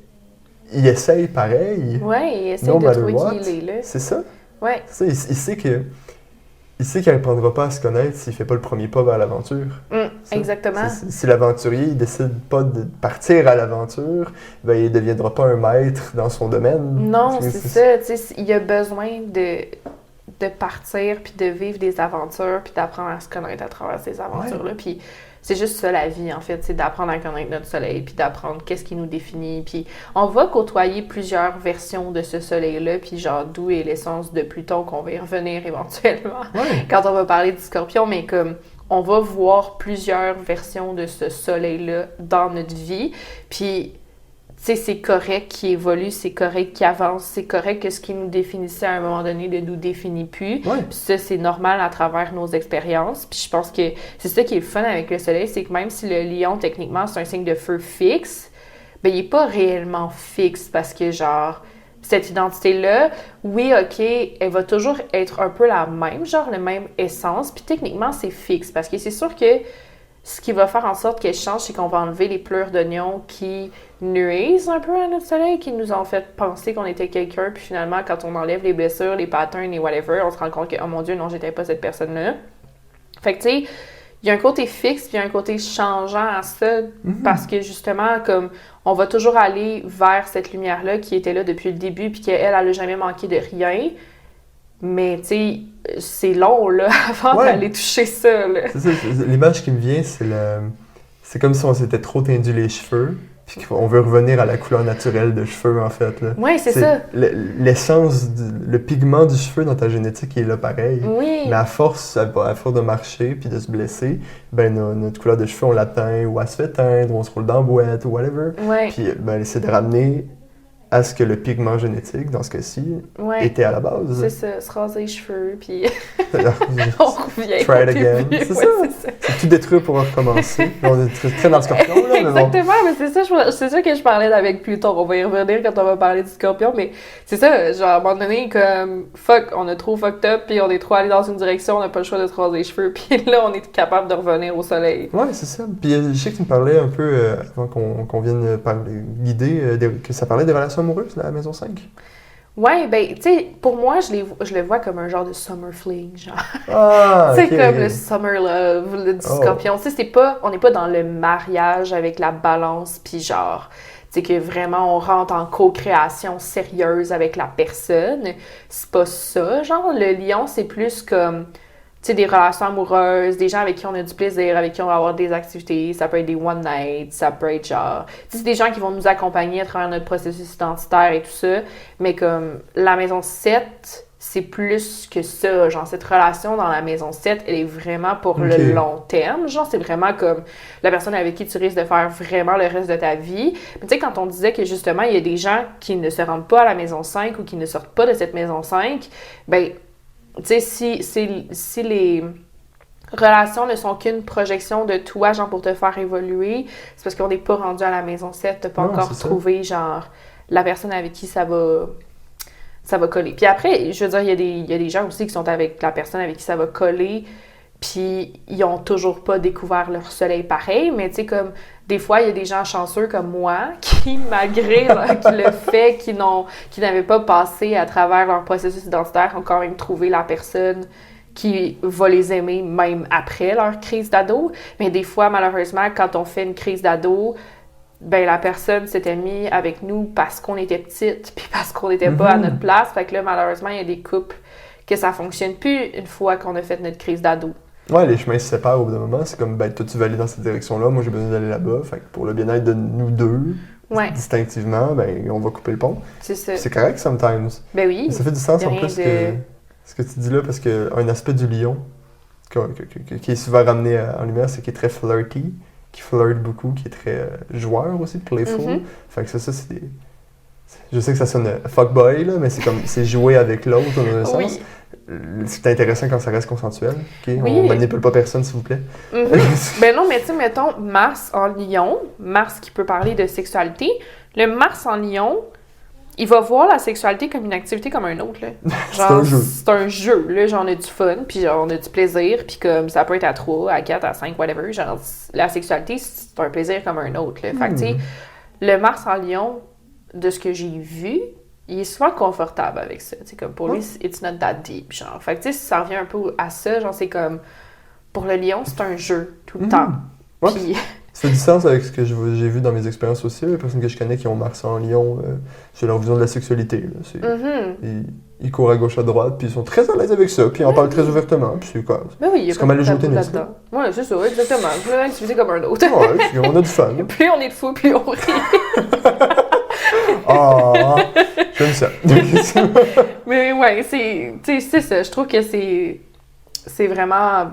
S4: il essaye pareil.
S1: Ouais, il essaie
S4: No
S1: de
S4: matter
S1: trouver
S4: what.
S1: qui il est là.
S4: C'est ça.
S1: Ouais,
S4: Ça, il sait qu'il n'apprendra pas à se connaître s'il fait pas le premier pas vers l'aventure. Ça,
S1: exactement.
S4: Si l'aventurier il décide pas de partir à l'aventure, ben, il deviendra pas un maître dans son domaine.
S1: Non, c'est ça. Tu sais, il a besoin de partir, puis de vivre des aventures, puis d'apprendre à se connaître à travers ces aventures-là. Puis c'est juste ça la vie, en fait, c'est d'apprendre à connaître notre soleil, puis d'apprendre qu'est-ce qui nous définit. Puis on va côtoyer plusieurs versions de ce soleil-là, puis genre d'où est l'essence de Pluton, qu'on va y revenir éventuellement
S4: Ouais.
S1: quand on va parler du Scorpion, mais comme on va voir plusieurs versions de ce soleil-là dans notre vie, puis tu sais, c'est correct qu'il évolue, c'est correct qu'il avance, c'est correct que ce qui nous définissait à un moment donné ne nous définit plus.
S4: Ouais.
S1: Puis ça, c'est normal à travers nos expériences. Puis je pense que c'est ça qui est le fun avec le soleil, c'est que même si le lion, techniquement, c'est un signe de feu fixe, ben il est pas réellement fixe parce que, genre, cette identité-là, oui, OK, elle va toujours être un peu la même, genre, la même essence. Puis techniquement, c'est fixe parce que c'est sûr que ce qui va faire en sorte qu'elle change, c'est qu'on va enlever les pleurs d'oignon qui nuisent un peu à notre soleil, qui nous ont fait penser qu'on était quelqu'un, puis finalement, quand on enlève les blessures, les patterns et whatever, on se rend compte que, oh mon Dieu, non, j'étais pas cette personne-là. Fait que, tu sais, il y a un côté fixe, puis il y a un côté changeant à ça, parce que, justement, comme, on va toujours aller vers cette lumière-là qui était là depuis le début, puis qu'elle, elle a jamais manqué de rien. Mais, tu sais, c'est long, là, avant
S4: Ouais.
S1: d'aller toucher ça, là.
S4: C'est ça, l'image qui me vient, c'est comme si on s'était trop teindu les cheveux, puis qu'on veut revenir à la couleur naturelle de cheveux, en fait. Là.
S1: Ouais, c'est ça.
S4: L'essence, le pigment du cheveu dans ta génétique est là pareil.
S1: Oui.
S4: Mais à force de marcher puis de se blesser, ben notre couleur de cheveux, on la teint, ou elle se fait teindre, ou on se roule dans la boîte, ou whatever.
S1: Ouais.
S4: Puis ben, essayer de ramener à ce que le pigment génétique, dans ce cas-ci,
S1: Ouais.
S4: était à la base.
S1: C'est ça, se raser les cheveux, puis on
S4: C'est
S1: revient.
S4: Try it
S1: au
S4: again.
S1: début.
S4: C'est
S1: Ouais,
S4: ça. Tout détruire pour recommencer. Là, on est très dans le scorpion, là, mais bon.
S1: Exactement, mais c'est ça que je parlais avec Pluton. On va y revenir quand on va parler du scorpion, mais c'est ça, genre, à un moment donné, comme, fuck, on a trop fucked up, puis on est trop allé dans une direction, on n'a pas le choix de se raser les cheveux, puis là, on est capable de revenir au soleil.
S4: Ouais, c'est ça. Puis je sais que tu me parlais un peu, avant qu'on vienne parler, guider, que ça parlait des relations amoureuses, la maison 5.
S1: Ouais, ben, tu sais, pour moi, je le vois comme un genre de summer fling, genre.
S4: Ah,
S1: C'est
S4: ok.
S1: comme le summer love, du
S4: Oh.
S1: scorpion. Tu sais, on n'est pas dans le mariage avec la balance, puis genre, tu sais, que vraiment on rentre en co-création sérieuse avec la personne. C'est pas ça, genre. Le lion, c'est plus comme, tu sais, des relations amoureuses, des gens avec qui on a du plaisir, avec qui on va avoir des activités. Ça peut être des one night, ça peut être genre, tu sais, c'est des gens qui vont nous accompagner à travers notre processus identitaire et tout ça. Mais comme la maison 7, c'est plus que ça. Genre, cette relation dans la maison 7, elle est vraiment pour
S4: Ok.
S1: le long terme. Genre, c'est vraiment comme la personne avec qui tu risques de faire vraiment le reste de ta vie. Mais tu sais, quand on disait que justement, il y a des gens qui ne se rendent pas à la maison 5 ou qui ne sortent pas de cette maison 5, ben, tu sais, si les relations ne sont qu'une projection de toi, genre, pour te faire évoluer, c'est parce qu'on n'est pas rendu à la maison 7, t'as pas
S4: Non,
S1: encore
S4: c'est ça.
S1: trouvé, genre, la personne avec qui ça va coller. Puis après, je veux dire, il y a des gens aussi qui sont avec la personne avec qui ça va coller, puis ils ont toujours pas découvert leur soleil pareil, mais tu sais, comme, des fois, il y a des gens chanceux comme moi qui, malgré le fait qu'ils n'avaient pas passé à travers leur processus identitaire, ont quand même trouvé la personne qui va les aimer même après leur crise d'ado. Mais des fois, malheureusement, quand on fait une crise d'ado, ben la personne s'était mise avec nous parce qu'on était petite, puis parce qu'on n'était pas à notre place. Fait que là, malheureusement, il y a des couples que ça fonctionne plus une fois qu'on a fait notre crise d'ado.
S4: Ouais, les chemins se séparent au bout d'un moment. C'est comme, ben, toi, tu vas aller dans cette direction-là, moi, j'ai besoin d'aller là-bas. Fait que pour le bien-être de nous deux,
S1: Ouais,
S4: distinctivement, ben, on va couper le pont.
S1: c'est ça.
S4: C'est correct, sometimes.
S1: Ben oui.
S4: Mais ça fait du sens
S1: Y a
S4: en
S1: rien
S4: plus
S1: de-
S4: que ce que tu dis là, parce qu'un aspect du lion qui est souvent ramené en lumière, c'est qu'il est très flirty, qui flirte beaucoup, qui est très joueur aussi, playful.
S1: Mhm.
S4: Fait que ça c'est des... Je sais que ça sonne fuckboy, là, mais c'est jouer avec l'autre dans un
S1: Oui.
S4: sens. C'est intéressant quand ça reste consensuel. OK?
S1: Oui.
S4: On manipule pas personne, s'il vous plaît.
S1: Mhm. Ben non, mais tu sais, mettons, Mars en Lion, Mars qui peut parler de sexualité, le Mars en Lion, il va voir la sexualité comme une activité comme un autre, là. Genre,
S4: un jeu.
S1: c'est un jeu, là, genre, on a du fun, puis genre, on a du plaisir, puis comme, ça peut être à 3, à 4, à 5, whatever, genre, la sexualité, c'est un plaisir comme un autre, là. Fait que, tu sais, le Mars en Lion, de ce que j'ai vu, il est souvent confortable avec ça, tu sais, comme, pour lui, it's not that deep, genre. Fait que, tu sais, ça revient un peu à ça, genre, c'est comme, pour le Lion, c'est un jeu, tout le temps.
S4: Ouais.
S1: Puis,
S4: Ça fait du sens avec ce que j'ai vu dans mes expériences aussi. Les personnes que je connais qui ont Mars en Lion, c'est leur vision de la sexualité. Là. Ils courent à gauche à droite, puis ils sont très à l'aise avec ça, puis ils en parlent très ouvertement, puis c'est quoi.
S1: ben oui, il y a
S4: C'est comme aller jouer au
S1: tabou
S4: tennis,
S1: là-dedans. Ouais, c'est ça, exactement. C'est une activité comme un autre.
S4: Ouais, puis on a du fun.
S1: Plus on est de fou, plus on rit.
S4: Ah, j'aime ça.
S1: Mais ouais, c'est ça. Je trouve que c'est vraiment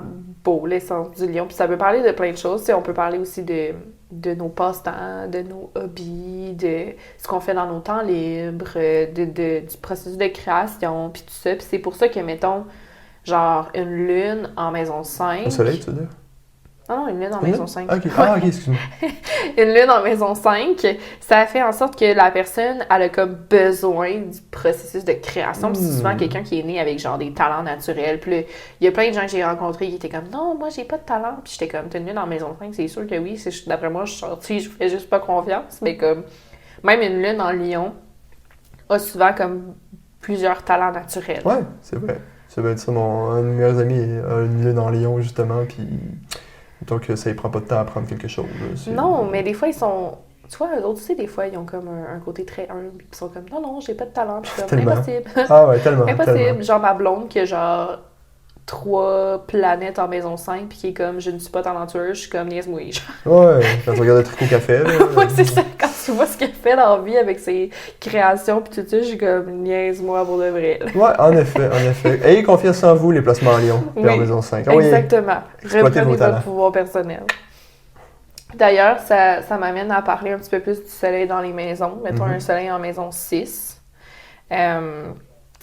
S1: beau, l'essence du lion. Puis ça peut parler de plein de choses. T'sais, on peut parler aussi de nos passe-temps, de nos hobbies, de ce qu'on fait dans nos temps libres, du processus de création, puis tout ça. Puis c'est pour ça que, mettons, genre une lune en maison 5...
S4: Au soleil, tu veux dire?
S1: Non, une lune en maison 5.
S4: Ok, ah, ok, excuse-moi.
S1: Une lune en maison 5, ça fait en sorte que la personne, elle a comme besoin du processus de création. Puis c'est souvent quelqu'un qui est né avec genre des talents naturels. Puis là, il y a plein de gens que j'ai rencontrés qui étaient comme « Non, moi, j'ai pas de talent. » Puis j'étais comme « T'as une lune en maison 5? » C'est sûr que oui. D'après moi, je suis sortie, je fais juste pas confiance. Mais comme, même une lune en lion a souvent comme plusieurs talents naturels.
S4: Ouais, c'est vrai. Ça va être ça. Un de mes meilleurs amis a une lune en Lion, justement, puis donc ça ne prend pas de temps à apprendre quelque chose. Là.
S1: Non, mais des fois, ils sont... Tu Tu vois, eux autres aussi, des fois, ils ont comme un côté très humble. Puis ils sont comme, non, j'ai pas de talent. Puis je suis comme,
S4: Tellement.
S1: impossible.
S4: Ah ouais, tellement.
S1: Impossible.
S4: Tellement.
S1: Genre ma blonde qui a genre 3 planètes en maison 5 puis qui est comme, je ne suis pas talentueuse, je suis comme, niaise-moi.
S4: Ouais, quand tu regardes le truc au café, là.
S1: Ouais, c'est ça. Quand tu vois ce qu'elle fait dans la vie avec ses créations puis tout ça, je suis comme, niaise-moi pour de vrai. là.
S4: Ouais, en effet, en effet. Ayez confiance en vous, les placements en Lyon, puis en
S1: Oui,
S4: maison 5. Ah oui,
S1: exactement.
S4: exploitez vos
S1: Reprenez
S4: talents.
S1: votre pouvoir personnel. D'ailleurs, ça m'amène à parler un petit peu plus du soleil dans les maisons. Mettons un soleil en maison 6. Tu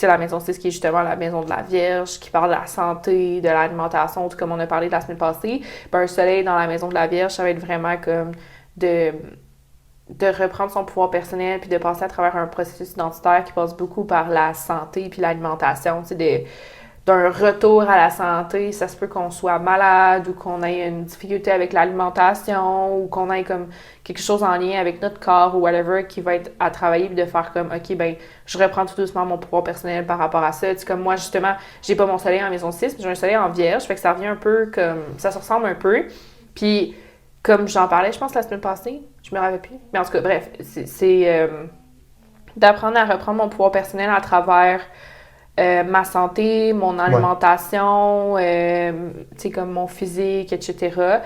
S1: sais, la maison 6 qui est justement la maison de la Vierge, qui parle de la santé, de l'alimentation, tout comme on a parlé la semaine passée. Ben, un soleil dans la maison de la Vierge, ça va être vraiment comme de reprendre son pouvoir personnel puis de passer à travers un processus identitaire qui passe beaucoup par la santé puis l'alimentation, tu sais, d'un retour à la santé. Ça se peut qu'on soit malade ou qu'on ait une difficulté avec l'alimentation ou qu'on ait comme quelque chose en lien avec notre corps ou whatever qui va être à travailler puis de faire comme, OK, ben je reprends tout doucement mon pouvoir personnel par rapport à ça. Tu sais, comme moi, justement, j'ai pas mon soleil en maison 6, mais j'ai un soleil en Vierge, fait que ça revient un peu comme, ça se ressemble un peu. Puis, comme j'en parlais, je pense, la semaine passée, je me rappelle plus. Mais en tout cas, bref, c'est d'apprendre à reprendre mon pouvoir personnel à travers ma santé, mon alimentation, tu sais, comme mon physique, etc.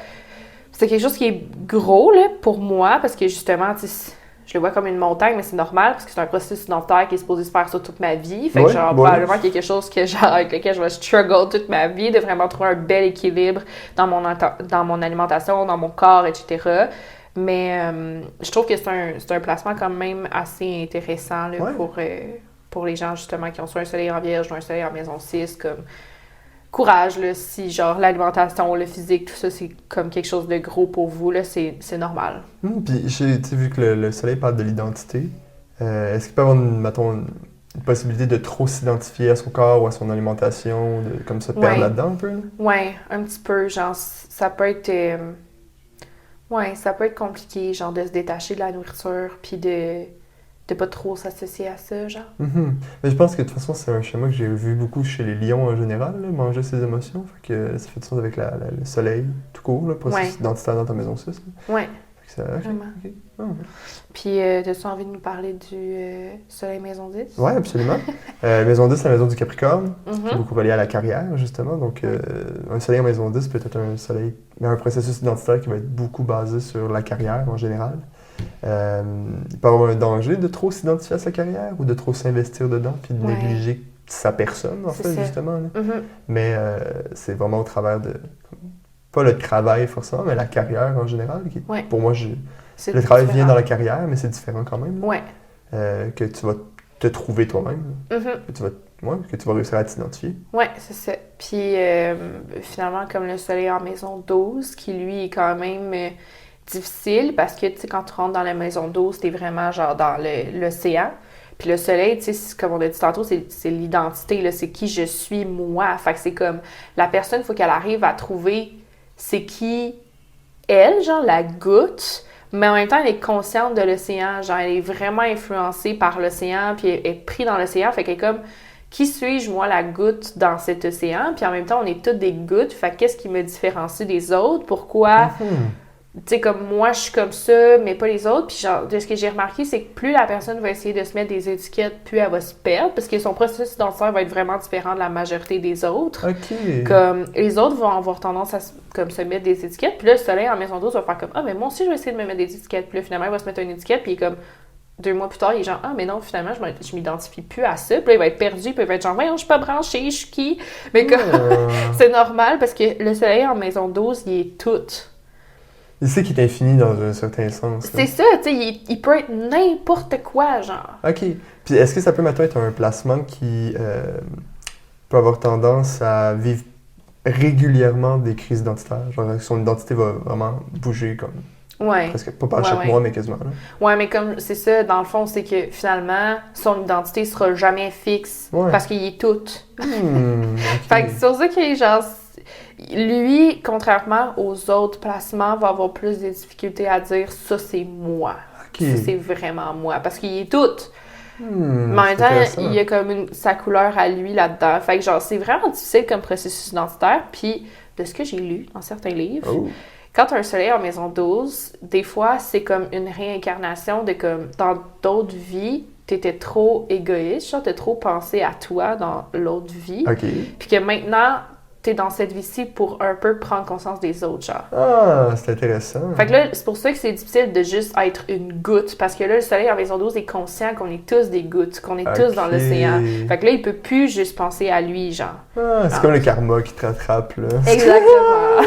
S1: C'est quelque chose qui est gros, là, pour moi, parce que justement, tu sais, je le vois comme une montagne, mais c'est normal, parce que c'est un processus identitaire qui est supposé se faire sur toute ma vie. Fait que, genre, probablement qu'il y a quelque chose que, genre, avec lequel je vais struggle toute ma vie, de vraiment trouver un bel équilibre dans mon alimentation, dans mon corps, etc. Mais je trouve que c'est un placement quand même assez intéressant là, pour les gens, justement, qui ont soit un soleil en Vierge ou un soleil en maison 6, comme courage, là, si, genre, l'alimentation, le physique, tout ça, c'est comme quelque chose de gros pour vous, là, c'est normal.
S4: Puis, tu sais, vu que le soleil parle de l'identité, est-ce qu'il peut y avoir, mettons, une possibilité de trop s'identifier à son corps ou à son alimentation, de comme se perdre là-dedans un peu? Là?
S1: Ouais, un petit peu, genre, ça peut être... ça peut être compliqué, genre, de se détacher de la nourriture, puis de pas trop s'associer à ça, genre.
S4: Mais je pense que de toute façon, c'est un schéma que j'ai vu beaucoup chez les lions en général, là, manger ses émotions. Fait que ça fait du sens avec le soleil, tout court, le processus identitaire dans ta maison 6. Là.
S1: Ouais.
S4: Fait que ça,
S1: Vraiment.
S4: Okay. Oh, okay.
S1: Puis, as-tu envie de nous parler du soleil maison 10?
S4: Oui, absolument. Maison 10, c'est la maison du Capricorne, qui est
S1: Mm-hmm.
S4: beaucoup reliée à la carrière, justement. Donc, un soleil en maison 10 peut être un soleil, mais un processus identitaire qui va être beaucoup basé sur la carrière en général. Il peut y avoir un danger de trop s'identifier à sa carrière ou de trop s'investir dedans puis de négliger sa personne, en fait, justement. Là.
S1: Mm-hmm.
S4: Mais c'est vraiment au travers de... Pas le travail, forcément, mais la carrière en général. Qui, pour moi, le travail vient dans la carrière, mais c'est différent quand même.
S1: Ouais.
S4: Que tu vas te trouver toi-même.
S1: Mm-hmm.
S4: Que tu vas réussir à t'identifier.
S1: Oui, c'est ça. Puis, finalement, comme le soleil en maison 12, qui, lui, est quand même... difficile parce que, tu sais, quand tu rentres dans la maison 12, t'es vraiment, genre, dans l'océan. Puis le soleil, tu sais, comme on a dit tantôt, c'est l'identité, là, c'est qui je suis, moi. Fait que c'est comme, la personne, il faut qu'elle arrive à trouver c'est qui elle, genre, la goutte, mais en même temps, elle est consciente de l'océan. Genre, elle est vraiment influencée par l'océan, puis elle est prise dans l'océan. Fait qu'elle est comme, qui suis-je, moi, la goutte dans cet océan? Puis en même temps, on est toutes des gouttes. Fait qu'est-ce qui me différencie des autres? Pourquoi... Tu sais, comme moi, je suis comme ça, mais pas les autres. Puis genre, de ce que j'ai remarqué, c'est que plus la personne va essayer de se mettre des étiquettes, plus elle va se perdre, parce que son processus identitaire va être vraiment différent de la majorité des autres.
S4: OK.
S1: Comme, les autres vont avoir tendance à se mettre des étiquettes, puis là, le soleil en maison 12 va faire comme « Ah, mais moi aussi, je vais essayer de me mettre des étiquettes. » Puis là, finalement, il va se mettre une étiquette, puis comme 2 mois plus tard, il est genre « Ah, mais non, finalement, je m'identifie plus à ça. » Puis là, il va être perdu, puis il va être genre « Voyons, je suis pas branché, je suis qui? » Mais comme, c'est normal, parce que le soleil en maison 12, il est tout.
S4: Il sait qu'il est infini dans un certain sens.
S1: C'est ça, tu sais, il peut être n'importe quoi, genre.
S4: OK. Puis est-ce que ça peut maintenant être un placement qui peut avoir tendance à vivre régulièrement des crises identitaires? Genre son identité va vraiment bouger comme...
S1: Ouais.
S4: Presque pas par chaque mois, mais quasiment. Là.
S1: Ouais, mais comme c'est ça, dans le fond, c'est que finalement, son identité sera jamais fixe parce qu'il est tout.
S4: Okay.
S1: Fait que c'est pour ça que, genre, lui, contrairement aux autres placements, va avoir plus de difficultés à dire « ça, c'est moi
S4: okay. ».
S1: Ça, c'est vraiment moi. Parce qu'il est tout. Mais en même temps, il y a comme sa couleur à lui là-dedans. Fait que genre, c'est vraiment difficile comme processus identitaire. Puis, de ce que j'ai lu dans certains livres, quand tu as un soleil en maison 12, des fois, c'est comme une réincarnation de comme dans d'autres vies, tu étais trop égoïste, genre t'as trop pensé à toi dans l'autre vie.
S4: OK.
S1: Puis que maintenant, t'es dans cette vie-ci pour un peu prendre conscience des autres, genre.
S4: Ah, c'est intéressant.
S1: Fait que là, c'est pour ça que c'est difficile de juste être une goutte, parce que là, le soleil en maison 12 est conscient qu'on est tous des gouttes, qu'on est tous dans l'océan. Fait que là, il peut plus juste penser à lui, genre.
S4: Ah, c'est comme le karma qui te rattrape, là.
S1: Exactement.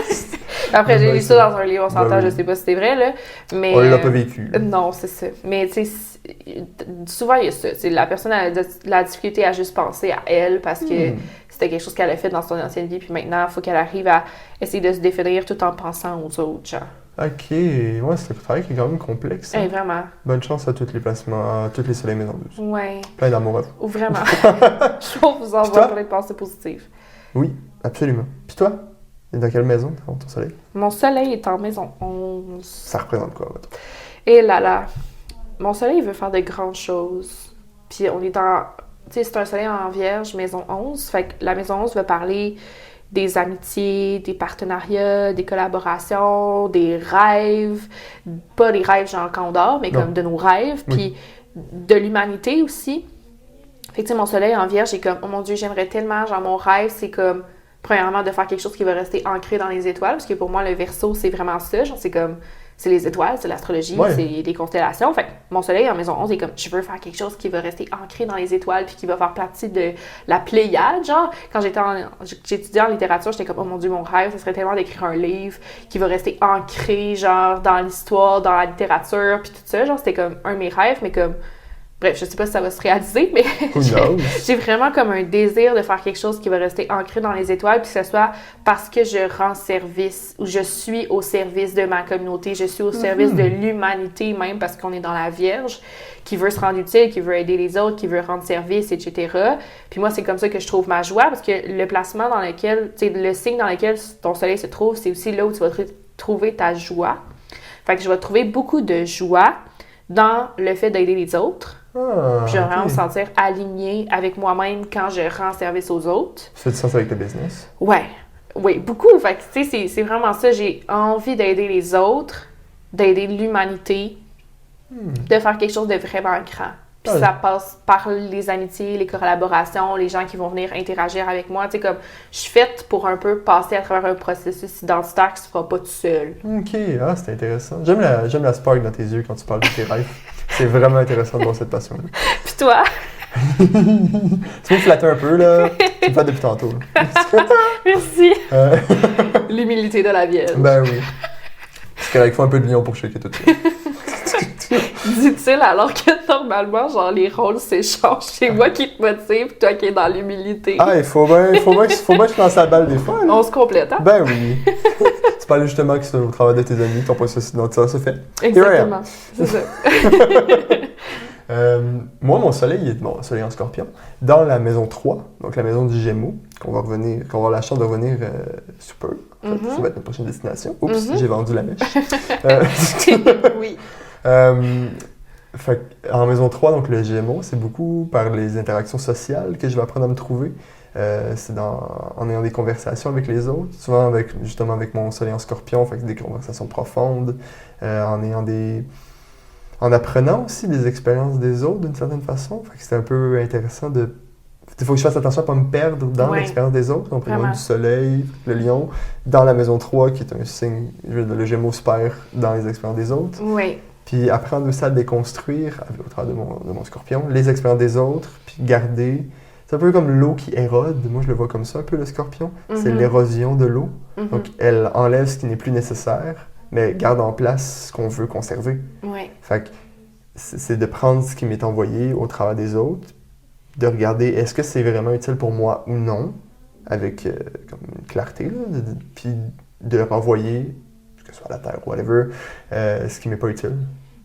S1: Après, j'ai lu ça dans un livre, on s'entend,
S4: Ben oui.
S1: je sais pas si c'est vrai, là, mais...
S4: On l'a pas vécu.
S1: Non, c'est ça. Mais, tu sais, souvent, il y a ça. C'est la personne a la difficulté à juste penser à elle, parce que c'était quelque chose qu'elle a fait dans son ancienne vie, puis maintenant, il faut qu'elle arrive à essayer de se définir tout en pensant aux autres, genre.
S4: OK. Ouais, c'est un travail qui est quand même complexe. Hein.
S1: Hey, vraiment.
S4: Bonne chance à tous les placements, à tous les soleils maison 12.
S1: Ouais.
S4: Plein d'amour à vous.
S1: Ou vraiment. Je vais vous
S4: Puis
S1: envoyer
S4: toi?
S1: plein de pensées positives.
S4: Oui, absolument. Puis toi? Et dans quelle maison, ton soleil?
S1: Mon soleil est en maison 11.
S4: Ça représente quoi, mettons?
S1: Et là là. Mon soleil, il veut faire de grandes choses. Puis on est dans... Tu sais, c'est un soleil en vierge, maison 11. Fait que la maison 11 va parler des amitiés, des partenariats, des collaborations, des rêves. Pas des rêves genre quand on dort, mais
S4: Non.
S1: comme de nos rêves.
S4: Oui.
S1: Puis de l'humanité aussi. Fait que tu sais, mon soleil en vierge, j'ai comme, oh mon Dieu, j'aimerais tellement, genre mon rêve, c'est comme, premièrement, de faire quelque chose qui va rester ancré dans les étoiles, parce que pour moi, le Verseau, c'est vraiment ça, genre c'est comme, c'est les étoiles, c'est l'astrologie,
S4: Ouais.
S1: c'est les constellations. Fait que mon soleil en maison 11 est comme, je veux faire quelque chose qui va rester ancré dans les étoiles, puis qui va faire partie de la Pléiade, genre. Quand j'étudiais en littérature, j'étais comme, oh mon Dieu, mon rêve, ce serait tellement d'écrire un livre qui va rester ancré, genre, dans l'histoire, dans la littérature, puis tout ça, genre, c'était comme un de mes rêves, mais comme, bref, je sais pas si ça va se réaliser, mais
S4: Who knows?
S1: j'ai vraiment comme un désir de faire quelque chose qui va rester ancré dans les étoiles, puis que ce soit parce que je rends service, ou je suis au service de ma communauté, je suis au service de l'humanité même, parce qu'on est dans la Vierge, qui veut se rendre utile, qui veut aider les autres, qui veut rendre service, etc. Puis moi, c'est comme ça que je trouve ma joie, parce que le placement dans lequel, tu sais, le signe dans lequel ton soleil se trouve, c'est aussi là où tu vas trouver ta joie. Fait que je vais trouver beaucoup de joie dans le fait d'aider les autres.
S4: Ah,
S1: Puis je vais vraiment me
S4: OK.
S1: sentir alignée avec moi-même quand je rends service aux autres.
S4: Ça fait du sens avec le business.
S1: Ouais, oui, beaucoup. Fait que, tu sais, c'est vraiment ça. J'ai envie d'aider les autres, d'aider l'humanité, de faire quelque chose de vraiment grand. Puis
S4: Ouais.
S1: ça passe par les amitiés, les collaborations, les gens qui vont venir interagir avec moi. Tu sais, comme, je suis faite pour un peu passer à travers un processus identitaire qui se fera pas tout seul.
S4: OK, ah, c'est intéressant. J'aime la spark dans tes yeux quand tu parles de tes rêves. C'est vraiment intéressant de voir cette passion-là.
S1: Puis toi?
S4: Tu peux me flatter un peu, là. Tu me flattes depuis tantôt. Là.
S1: Merci.
S4: Euh,
S1: L'humilité de la Vierge.
S4: ben oui. C'est correct, il faut un peu de lion pour shaker tout ça.
S1: Dit-il alors que normalement, genre, les rôles s'échangent. C'est moi qui te motive, toi qui es dans l'humilité.
S4: Ah, il faut bien que je lance la balle des fois, là.
S1: On se complète, hein?
S4: Ben oui. Tu parlais justement que c'est au travail de tes amis, ton processus d'identité, ça se fait.
S1: Exactement. C'est ça.
S4: Moi, mon soleil est soleil en scorpion, dans la maison 3, donc la maison du Gémeaux, qu'on va avoir la chance de revenir sous peu. En fait, ça va être notre prochaine destination. Oups, j'ai vendu la mèche.
S1: Oui.
S4: Fait en maison 3, donc le Gémeaux, c'est beaucoup par les interactions sociales que je vais apprendre à me trouver. C'est en ayant des conversations avec les autres, souvent justement avec mon soleil en scorpion, fait que des conversations profondes, en apprenant aussi des expériences des autres d'une certaine façon. Fait que c'est un peu intéressant il faut que je fasse attention à ne pas me perdre dans
S1: Ouais.
S4: l'expérience des autres. Donc,
S1: Vraiment.
S4: du soleil, le lion, dans la maison 3, qui est un signe, le Gémeaux se perd dans les expériences des autres.
S1: Oui.
S4: Puis apprendre aussi à déconstruire, au travers de mon scorpion, les expériences des autres, puis garder. C'est un peu comme l'eau qui érode. Moi, je le vois comme ça, un peu le scorpion. C'est l'érosion de l'eau. Donc, elle enlève ce qui n'est plus nécessaire, mais garde en place ce qu'on veut conserver.
S1: Oui.
S4: Fait que c'est de prendre ce qui m'est envoyé au travers des autres, de regarder est-ce que c'est vraiment utile pour moi ou non, avec comme une clarté, là, puis de renvoyer, que ce soit à la Terre ou whatever, ce qui m'est pas utile.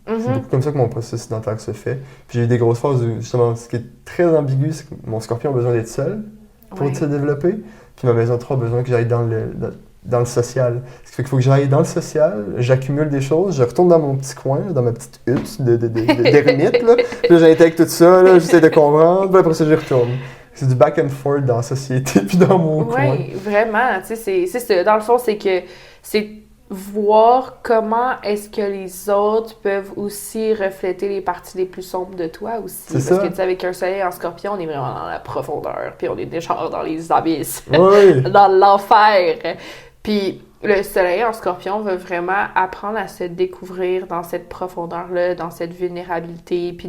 S4: C'est beaucoup comme ça que mon processus identitaire se fait. Puis j'ai eu des grosses phases où, justement, ce qui est très ambigu, c'est que mon scorpion a besoin d'être seul pour
S1: Ouais.
S4: se développer, puis ma maison 3 a besoin que j'aille dans le social. Ce qui fait qu'il faut que j'aille dans le social, j'accumule des choses, je retourne dans mon petit coin, là, dans ma petite hutte d'ermite, là. Puis là, j'intègre tout ça, là, j'essaie de comprendre, puis après ça, j'y retourne. C'est du back and forth dans la société, puis dans mon coin.
S1: Oui, vraiment. Tu sais, c'est ça. Dans le fond, c'est que c'est voir comment est-ce que les autres peuvent aussi refléter les parties les plus sombres de toi aussi.
S4: C'est
S1: Parce
S4: ça.
S1: que, tu sais, avec un soleil en scorpion, on est vraiment dans la profondeur, puis on est déjà dans les abysses,
S4: Oui.
S1: dans l'enfer. Puis le soleil en scorpion veut vraiment apprendre à se découvrir dans cette profondeur-là, dans cette vulnérabilité, puis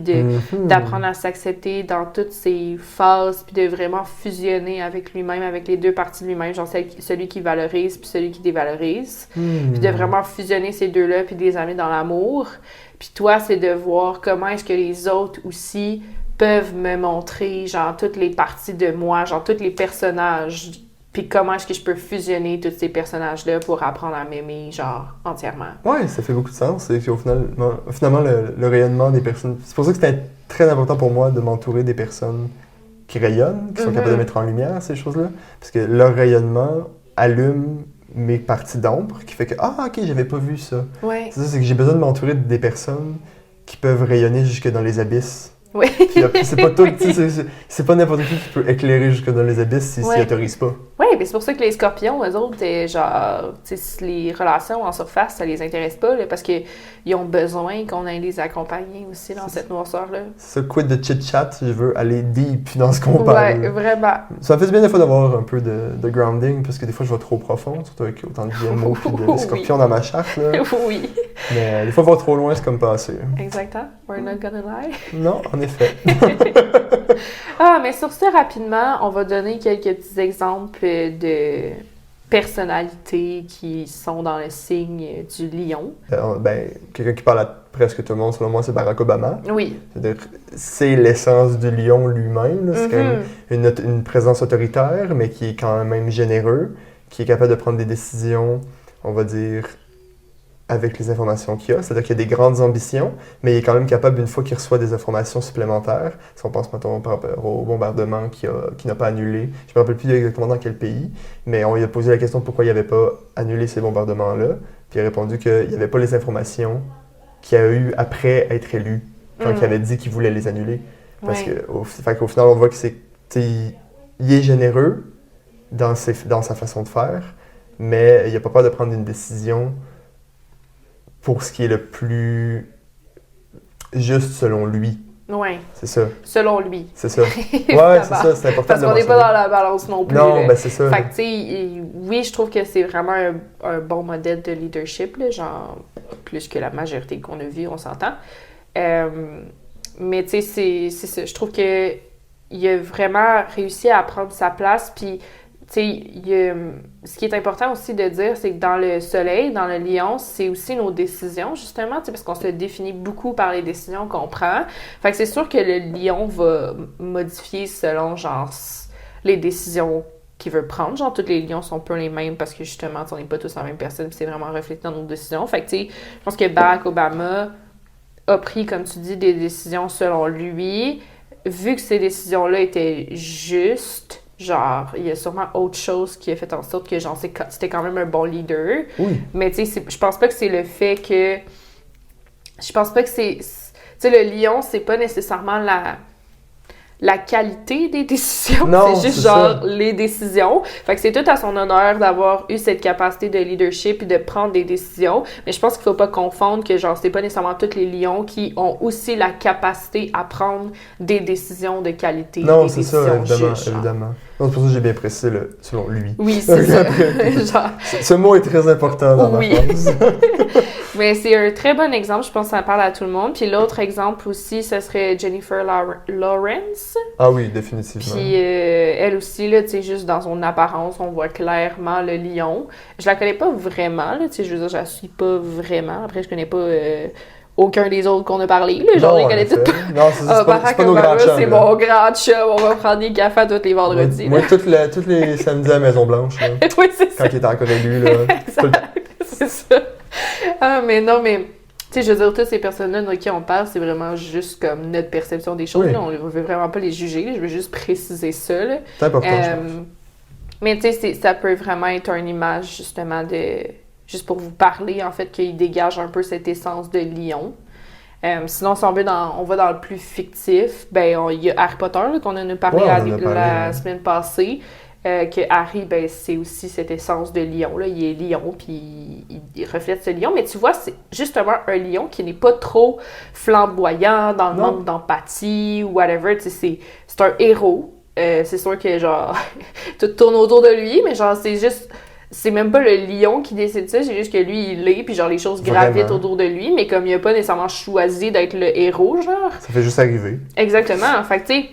S1: d'apprendre à s'accepter dans toutes ses phases, puis de vraiment fusionner avec lui-même, avec les deux parties de lui-même, genre celui qui valorise puis celui qui dévalorise. Puis de vraiment fusionner ces deux-là, puis de les amener dans l'amour. Puis toi, c'est de voir comment est-ce que les autres aussi peuvent me montrer, genre, toutes les parties de moi, genre, tous les personnages. Puis comment est-ce que je peux fusionner tous ces personnages-là pour apprendre à m'aimer, genre, entièrement.
S4: Ouais, ça fait beaucoup de sens. Et qu'au final, finalement, le rayonnement des personnes... C'est pour ça que c'était très important pour moi de m'entourer des personnes qui rayonnent, qui sont capables de mettre en lumière ces choses-là. Parce que leur rayonnement allume mes parties d'ombre, qui fait que « Ah, ok, j'avais pas vu ça.
S1: Ouais. »
S4: C'est ça, c'est que j'ai besoin de m'entourer des personnes qui peuvent rayonner jusque dans les abysses.
S1: Oui.
S4: Puis après, c'est pas tout, c'est pas n'importe qui peut éclairer jusque dans les abysses s'ils autorisent pas.
S1: Oui, mais c'est pour ça que les scorpions, eux autres, genre, tu sais, les relations en surface, ça les intéresse pas, là, parce qu'ils ont besoin qu'on aille les accompagner aussi dans cette noirceur-là.
S4: C'est ça, quid de chit-chat, je veux aller deep dans ce qu'on parle.
S1: Ouais, vraiment.
S4: Ça me fait du bien des fois d'avoir un peu de grounding, parce que des fois je vais trop profond, surtout avec autant de GMO puis de scorpions dans ma charte. Là.
S1: Oui.
S4: Mais des fois, voir trop loin, c'est comme passer.
S1: Exactement. We're not gonna lie.
S4: Non, en effet.
S1: Mais sur ce, rapidement, on va donner quelques petits exemples de personnalités qui sont dans le signe du lion.
S4: Quelqu'un qui parle à presque tout le monde, selon moi, c'est Barack Obama.
S1: Oui.
S4: C'est-à-dire, c'est l'essence du lion lui-même. Là. C'est quand même une présence autoritaire, mais qui est quand même généreux, qui est capable de prendre des décisions, on va dire, avec les informations qu'il a. C'est-à-dire qu'il a des grandes ambitions, mais il est quand même capable, une fois qu'il reçoit des informations supplémentaires, si on pense maintenant par rapport au bombardement qu'il n'a pas annulé, je ne me rappelle plus exactement dans quel pays, mais on lui a posé la question pourquoi il n'avait pas annulé ces bombardements-là, puis il a répondu qu'il n'y avait pas les informations qu'il a eues après être élu, quand il avait dit qu'il voulait les annuler. Parce qu'au final, on voit que il est généreux dans sa façon de faire, mais il n'a pas peur de prendre une décision pour ce qui est le plus juste selon lui.
S1: Oui.
S4: C'est ça.
S1: Selon lui.
S4: C'est ça. Ouais, c'est ça, c'est important.
S1: Parce qu'on n'est pas dans la balance non plus.
S4: Non, ben c'est ça.
S1: Fait que, tu sais, oui, je trouve que c'est vraiment un bon modèle de leadership, là, genre, plus que la majorité qu'on a vu, on s'entend. Mais, tu sais, c'est ça. Je trouve que il a vraiment réussi à prendre sa place, puis tu sais, ce qui est important aussi de dire, c'est que dans le soleil, dans le lion, c'est aussi nos décisions, justement, tu sais, parce qu'on se définit beaucoup par les décisions qu'on prend. Fait que c'est sûr que le lion va modifier selon, genre, les décisions qu'il veut prendre. Genre, tous les lions sont peu les mêmes parce que, justement, on n'est pas tous la même personne, puis c'est vraiment reflété dans nos décisions. Fait que, tu sais, je pense que Barack Obama a pris, comme tu dis, des décisions selon lui. Vu que ces décisions-là étaient justes, genre, il y a sûrement autre chose qui a fait en sorte que, genre, c'était quand même un bon leader.
S4: Oui.
S1: Mais, tu sais, je pense pas que c'est le fait que... Je pense pas que c'est... Tu sais, le lion, c'est pas nécessairement la qualité des décisions.
S4: Non,
S1: c'est juste,
S4: c'est
S1: genre,
S4: ça.
S1: les décisions. Fait que c'est tout à son honneur d'avoir eu cette capacité de leadership et de prendre des décisions. Mais je pense qu'il faut pas confondre que, genre, c'est pas nécessairement tous les lions qui ont aussi la capacité à prendre des décisions de qualité.
S4: Non,
S1: des
S4: c'est ça,
S1: décisions
S4: évidemment.
S1: justes, genre.
S4: Évidemment. Non, c'est pour ça que j'ai bien précisé le selon lui.
S1: Oui, c'est ça. Genre.
S4: Ce mot est très important dans
S1: Oui.
S4: ma phrase.
S1: Mais c'est un très bon exemple, je pense que ça parle à tout le monde. Puis l'autre exemple aussi, ce serait Jennifer Lawrence.
S4: Ah oui, définitivement.
S1: Puis elle aussi, là, tu sais, juste dans son apparence, on voit clairement le lion. Je la connais pas vraiment, là, tu sais, je veux dire, je la suis pas vraiment. Après, je connais pas aucun des autres qu'on a parlé, là, genre,
S4: Non,
S1: je connais
S4: en effet.
S1: tout.
S4: Non, c'est pas
S1: Barack
S4: nos
S1: Obama,
S4: grands chums.
S1: c'est
S4: là.
S1: mon grand chum, on va prendre des cafés tous les vendredis.
S4: Moi,
S1: là.
S4: tous les samedis à la Maison-Blanche, là,
S1: Oui, c'est ça.
S4: quand il était encore élu, là.
S1: C'est ça. Ah, mais non, mais... Tu sais, je veux dire, toutes ces personnes-là de qui on parle, c'est vraiment juste comme notre perception des choses.
S4: Oui.
S1: Là. On veut vraiment pas les juger. Là. Je veux juste préciser ça. Là.
S4: C'est important, je pense.
S1: Mais tu sais, ça peut vraiment être une image, justement, de... Juste pour vous parler, en fait, qu'il dégage un peu cette essence de lion. Sinon, si on va dans le plus fictif, ben il y a Harry Potter, là, qu'on en a parlé
S4: Ouais,
S1: la semaine passée. que Harry, ben, c'est aussi cette essence de lion, là. Il est lion, puis il reflète ce lion. Mais tu vois, c'est justement un lion qui n'est pas trop flamboyant dans le manque d'empathie ou whatever. Tu sais, c'est un héros. C'est sûr que, genre, tout tourne autour de lui, mais genre, c'est juste... C'est même pas le lion qui décide ça, c'est juste que lui, il l'est, puis genre, les choses gravitent autour de lui, mais comme il a pas nécessairement choisi d'être le héros, genre...
S4: Ça fait juste arriver.
S1: Exactement. Fait que, tu sais,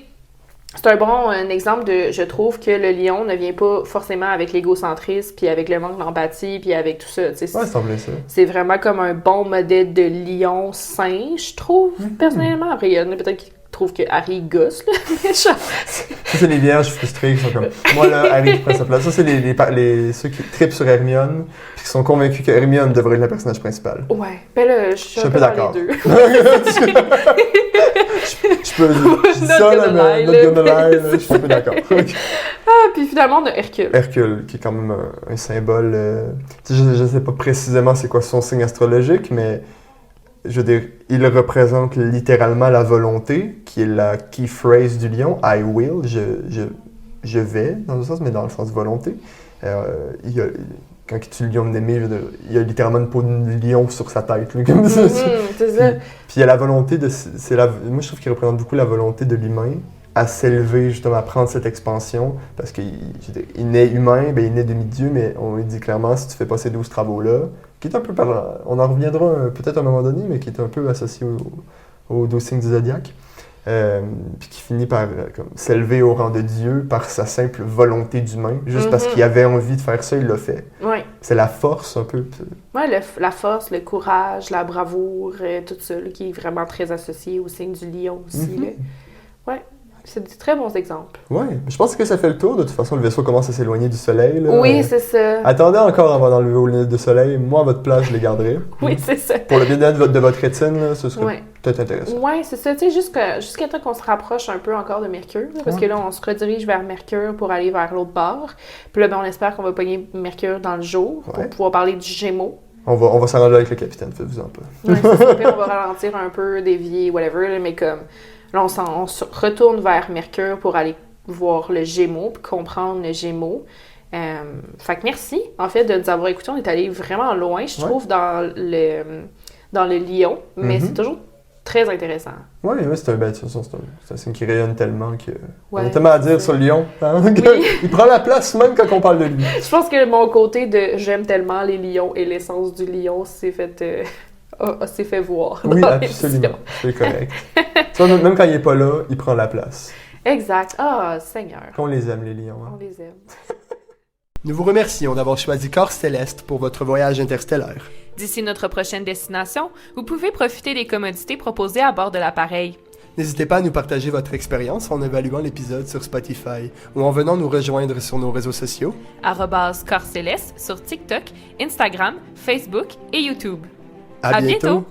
S1: c'est un exemple de... Je trouve que le lion ne vient pas forcément avec l'égocentrisme, puis avec le manque d'empathie, puis avec tout ça, tu sais.
S4: Ouais, ça semblait ça.
S1: C'est vraiment comme un bon modèle de lion sain, je trouve, personnellement. Après, il y en a peut-être qui trouvent que Harry gosse, là, mais genre...
S4: Ça, c'est les vierges frustrées qui sont comme moi, là, Harry qui prend sa place. Ça, c'est ceux qui trippent sur Hermione puis qui sont convaincus que Hermione devrait être le personnage principal.
S1: Ouais, ben là, je suis un peu
S4: d'accord.
S1: dans les deux.
S4: Je peux dire ça, là, mais notre gonna lie, là, je suis un peu d'accord.
S1: Ah, puis finalement, on a Hercule.
S4: Hercule, qui est quand même un symbole... je sais pas précisément c'est quoi son signe astrologique, mais je veux dire, il représente littéralement la volonté, qui est la key phrase du lion, « I will », je vais, dans le sens, mais dans le sens volonté. Quand il tue le lion de Némée, il y a littéralement une peau de lion sur sa tête. Là, comme ça.
S1: C'est ça.
S4: Puis il y a la volonté de... moi, je trouve qu'il représente beaucoup la volonté de l'humain à s'élever, justement, à prendre cette expansion, parce qu'il naît humain, ben, il naît demi-dieu, mais on lui dit clairement, si tu fais pas ces 12 travaux-là, qui est un peu on en reviendra peut-être à un moment donné, mais qui est un peu associé aux 12 signes du zodiaque, puis qui finit par comme, s'élever au rang de Dieu par sa simple volonté d'humain, juste parce qu'il avait envie de faire ça, il l'a fait.
S1: Ouais.
S4: C'est la force un peu.
S1: Ouais, la force, le courage, la bravoure, tout ça, là, qui est vraiment très associé au signe du lion aussi. Là. Ouais. C'est des très bons exemples.
S4: Oui, je pense que ça fait le tour. De toute façon, le vaisseau commence à s'éloigner du soleil. Là.
S1: Oui, c'est ça.
S4: Attendez encore avant d'enlever vos lunettes de soleil. Moi, à votre place, je les garderai.
S1: Oui, c'est ça.
S4: Pour le bien-être de votre rétine, là, ce serait peut-être intéressant.
S1: Oui, c'est ça. Tu sais, jusqu'à temps qu'on se rapproche un peu encore de Mercure, là, parce que là, on se redirige vers Mercure pour aller vers l'autre bord. Puis là, ben, on espère qu'on va pogner Mercure dans le jour pour pouvoir parler du Gémeaux.
S4: On va s'arranger avec le capitaine, faites-vous-en pas.
S1: Oui, c'est ça. Puis on va ralentir un peu, dévier, whatever, là, mais comme... Là, on se retourne vers Mercure pour aller voir le Gémeaux, puis comprendre le Gémeaux. Fait que merci, en fait, de nous avoir écoutés. On est allé vraiment loin, je trouve, dans le Lion, mais c'est toujours très intéressant.
S4: Oui, c'est un signe qui rayonne tellement que... on a tellement à dire sur le lion. Hein, il prend la place même quand on parle de lui.
S1: Je pense que mon côté de « j'aime tellement les lions » et l'essence du lion s'est fait voir.
S4: Oui, absolument. C'est correct. Tu vois, même quand il n'est pas là, il prend la place.
S1: Exact. Ah, Seigneur.
S4: Qu'on les aime, les lions. Hein?
S1: On les aime.
S2: Nous vous remercions d'avoir choisi Corps Céleste pour votre voyage interstellaire.
S1: D'ici notre prochaine destination, vous pouvez profiter des commodités proposées à bord de l'appareil.
S2: N'hésitez pas à nous partager votre expérience en évaluant l'épisode sur Spotify ou en venant nous rejoindre sur nos réseaux sociaux.
S1: @Corps Céleste sur TikTok, Instagram, Facebook et YouTube.
S2: À bientôt.